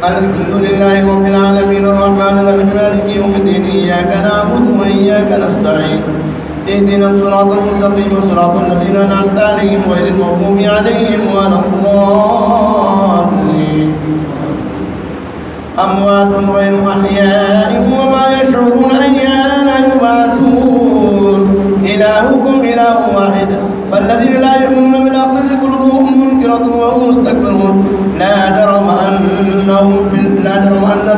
الحمد لله رب العالمين الرحمن الرحيم مالك يوم الدين إياك نعبد وإياك نستعين اهدنا الصراط المستقيم صراط الذين أنعمت عليهم غير المغضوب عليهم ولا الضالين أموات غير أحياء وما يشعرون أيان يبعثون إلهكم إله واحد فالذين لا يؤمنون بالآخرة قلوبهم منكرة وهم مستكبرون لا جرم أن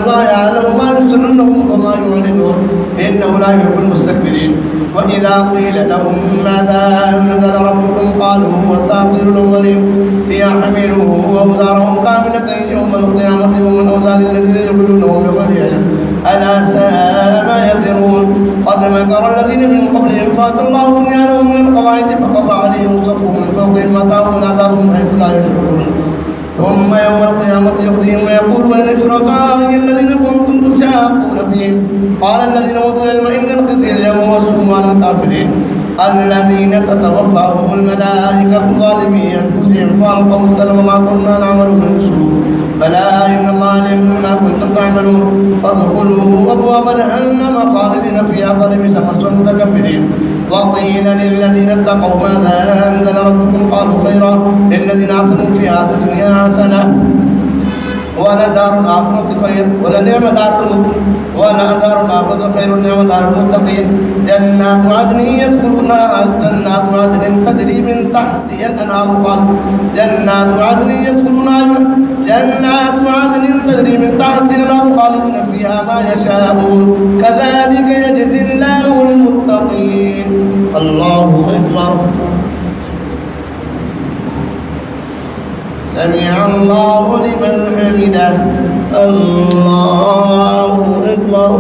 الله يعلم ما يسرون وما يعلنون إنه لا يحب المستكبرين وإذا قيل لهم ماذا أنزل ربكم قالوا هو أساطير الأولين ليحملوا أوزارهم كاملة يوم القيامة ومن أوزار الذين يضلونهم بغير علم ألا ساء ما يزرون قد مكر الذين من قبلهم فأتى الله بنيانهم من القواعد فخر عليهم السقف من فوقهم أتاهم العذاب من حيث لا يشعرون ثم يوم القيامة يخزيهم ويقول وين شركائي الذين كنتم تشاقون فيهم قال الذين أوتوا العلم إن الخزي اليوم والسوء على الكافرين الذين تتوفاهم الملائكة ظالمي أنفسهم فألقوا السلم ما كنا نعمل من سوء بلى إن الله عليم ما كنتم تعملون فادخلوا أبواب جهنم خالدين فيها فلبئس مثوى المتكبرين وقيل للذين اتقوا ماذا أنزل ربكم قالوا خيرا للذين أحسنوا في هذه الدنيا حسنة ولدار الآخرة خير ولنعم دار الآخرة خير ونعم دار المتقين جنات عدن يدخلونها جنات عدن تجري من تحتها الأنهار جنات عدن تجري من تحتها الأنهار خالدين فيها ما يشاءون كذلك يجزي الله المتقين الله أكبر سمع الله لمن حمده الله أكبر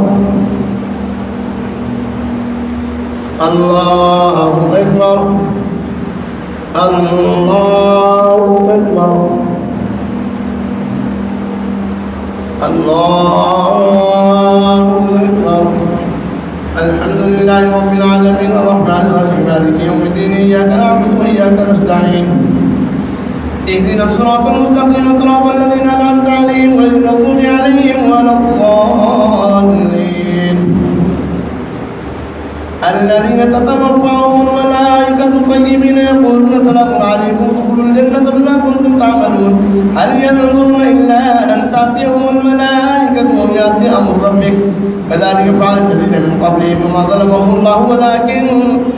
الله أكبر الله أكبر الله أكبر الحمد لله رب العالمين الرحمن الرحيم مالك يوم الدين إياك نعبد وإياك نستعين اهدنا الصراط المستقيم صراط الذين أنعمت عليهم غير المغضوب عليهم ولا الضالين الذين تتوفاهم الملائكة طيبين يقولون سلام عليكم ادخلوا الجنة بما كنتم تعملون هل ينظرون إلا أن تأتيهم الملائكة وهم يأتي أمر ربك كذلك فعل الذين من قبلهم وما ظلمهم الله ولكن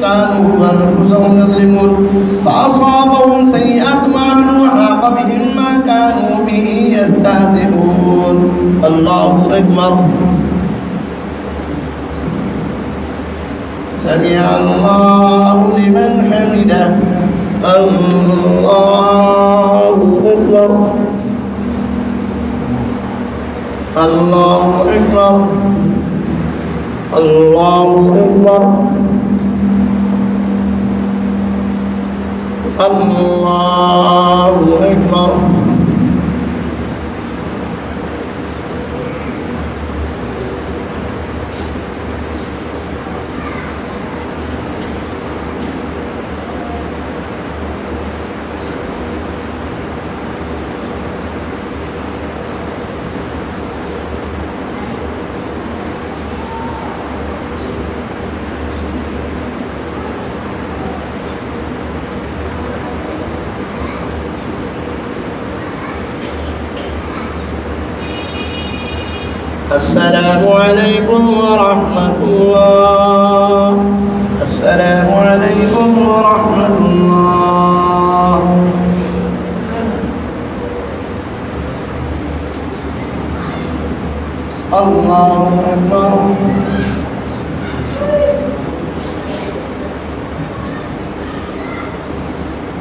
كانوا أنفسهم يظلمون فأصابهم سيئات ما عملوا وحاق بهم ما كانوا به يستهزئون الله أكبر سمع الله لمن حمده الله أكبر الله أكبر الله أكبر الله أكبر السلام عليكم ورحمة الله السلام عليكم ورحمة الله الله أكبر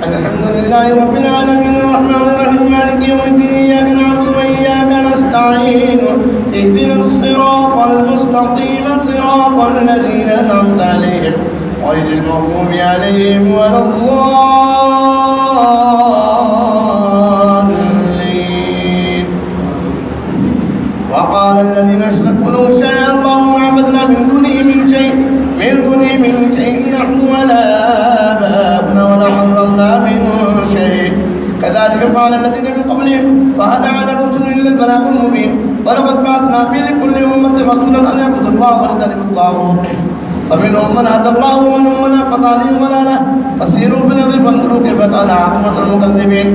الحمد لله رب العالمين الرحمن الرحيم مالك يوم الدين إياك نعبد وإياك نستعين اهدنا الصراط المستقيم صراط الذين أنعمت عليهم غير المغضوب عليهم ولا الضالين وقال الذين أشركوا لو شاء الله ما عبدنا من دونه من شيء نحن ولا آباؤنا ولا حرمنا من شيء على الذين من قبلهم فهل على الرسل إلا البلاغ المبين ولقد بعثنا في كل أمة رسولا أن يعبدوا الله واجتنبوا الطاغوت فمنهم من هدى الله ومنهم من حقت عليه ضلاله فسيروا في الأرض فانظروا كيف كان عاقبة المكذبين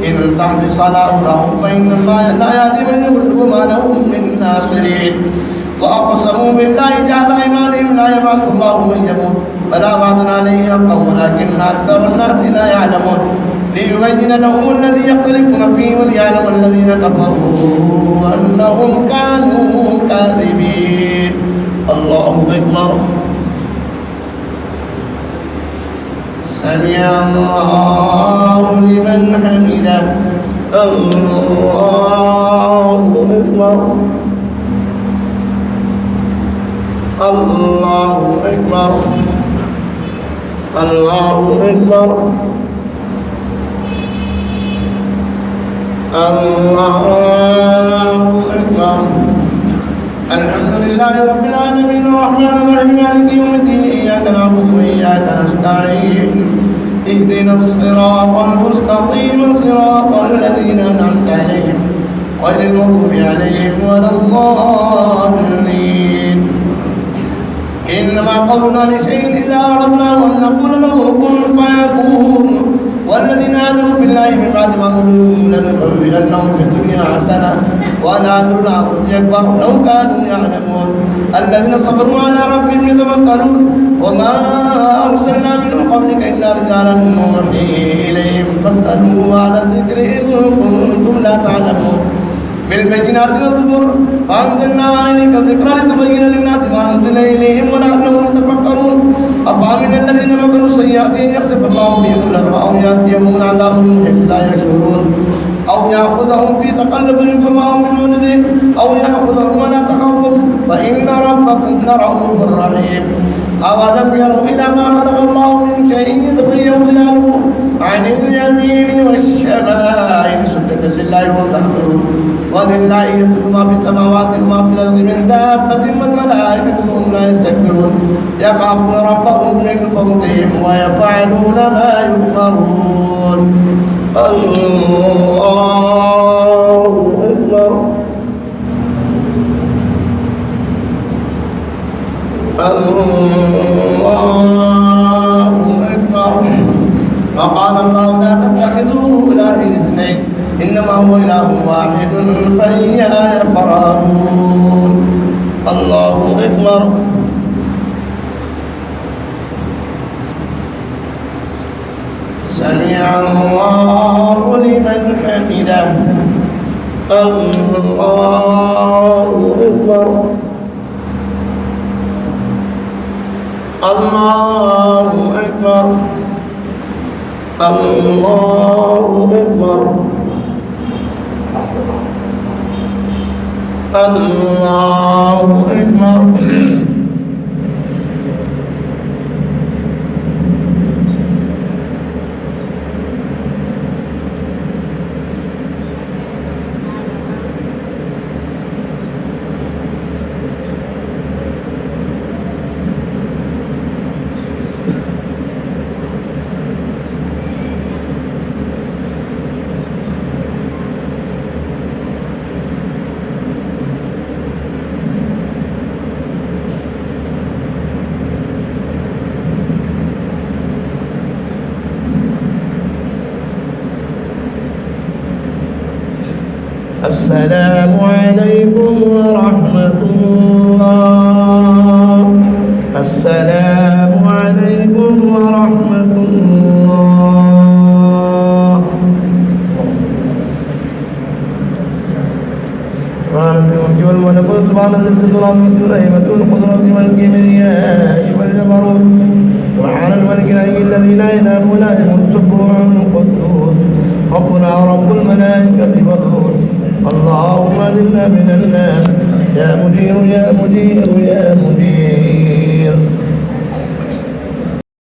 إن تحرص على هداهم فإن الله لا يهدي من يضل وما لهم من ناصرين وأقسموا بالله جهد أيمانهم لا يبعث الله من يموت فلا وعدا عليه حقا ولكن أكثر الناس لا يعلمون ليبين لهم الذي يختلفون فيه وليعلم الذين كفروا أنهم كانوا كاذبين. الله أكبر. سمع الله لمن حمده. الله أكبر. الله أكبر. الله أكبر. الله أكبر. الحمد لله رب العالمين الرحمن الرحيم مالك يوم الدين إياك نعبد وإياك نستعين اهدنا الصراط المستقيم صراط الذين أنعمت عليهم غير المغضوب عليهم ولا الضالين. إنما قولنا لشيء إذا أردناه أن نقول له كن فيكون والذين آمنوا بالله من بعد ما ظلموا لنبوئنهم في الدنيا حسنة ولأجر الآخرة أكبر لو كانوا يعلمون. الذين صبروا على ربهم يتوكلون وما أرسلنا من قبلك إلا رجالا نوحي إليهم فاسألوا على الذكر إن كنتم لا تعلمون. بالبينات والزبر فأنزلنا إليك الذكر لتبين للناس ما نزل إليهم ولعلهم يتفكرون. أفأمن الذين مكروا السيئات أن يخسف الله بهم الأرض أو يأتيهم عذاب من حيث لا يشعرون أو يأخذهم في تقلبهم فما هم بمعجزين أو يأخذهم ولا تخوف فإن ربكم لرؤوف رحيم. أولم يروا إلى ما خلق الله من شيء يتبين ظلاله عن اليمين والشمائل سجدا لله وهم داخلون ولله يسجد ما في السماوات وما في الأرض من دابة والملائكة وهم لا يستكبرون يخافون ربهم من فوقهم ويفعلون ما يؤمرون. الله أكبر. الله أكبر. وقال الله لا تتخذوا إلهين اثنين إنما هو إله واحد فإياي فارهبون. الله أكبر. سمع الله لمن حمده. الله أكبر. الله أكبر. الله أكبر. الله أكبر. السلام عليكم ورحمة الله. السلام عليكم ورحمة الله. سبحان الملك والملكوت سبحان الذي تضرب الهيبة والقدرة والكبرياء والجبروت سبحان الملك الحي الذي لا ينام ولا يموت سبحان القدوس ربنا ورب الملائكة والروح. اللهم اجعلنا من الناس يا مجير يا مجير يا مجير.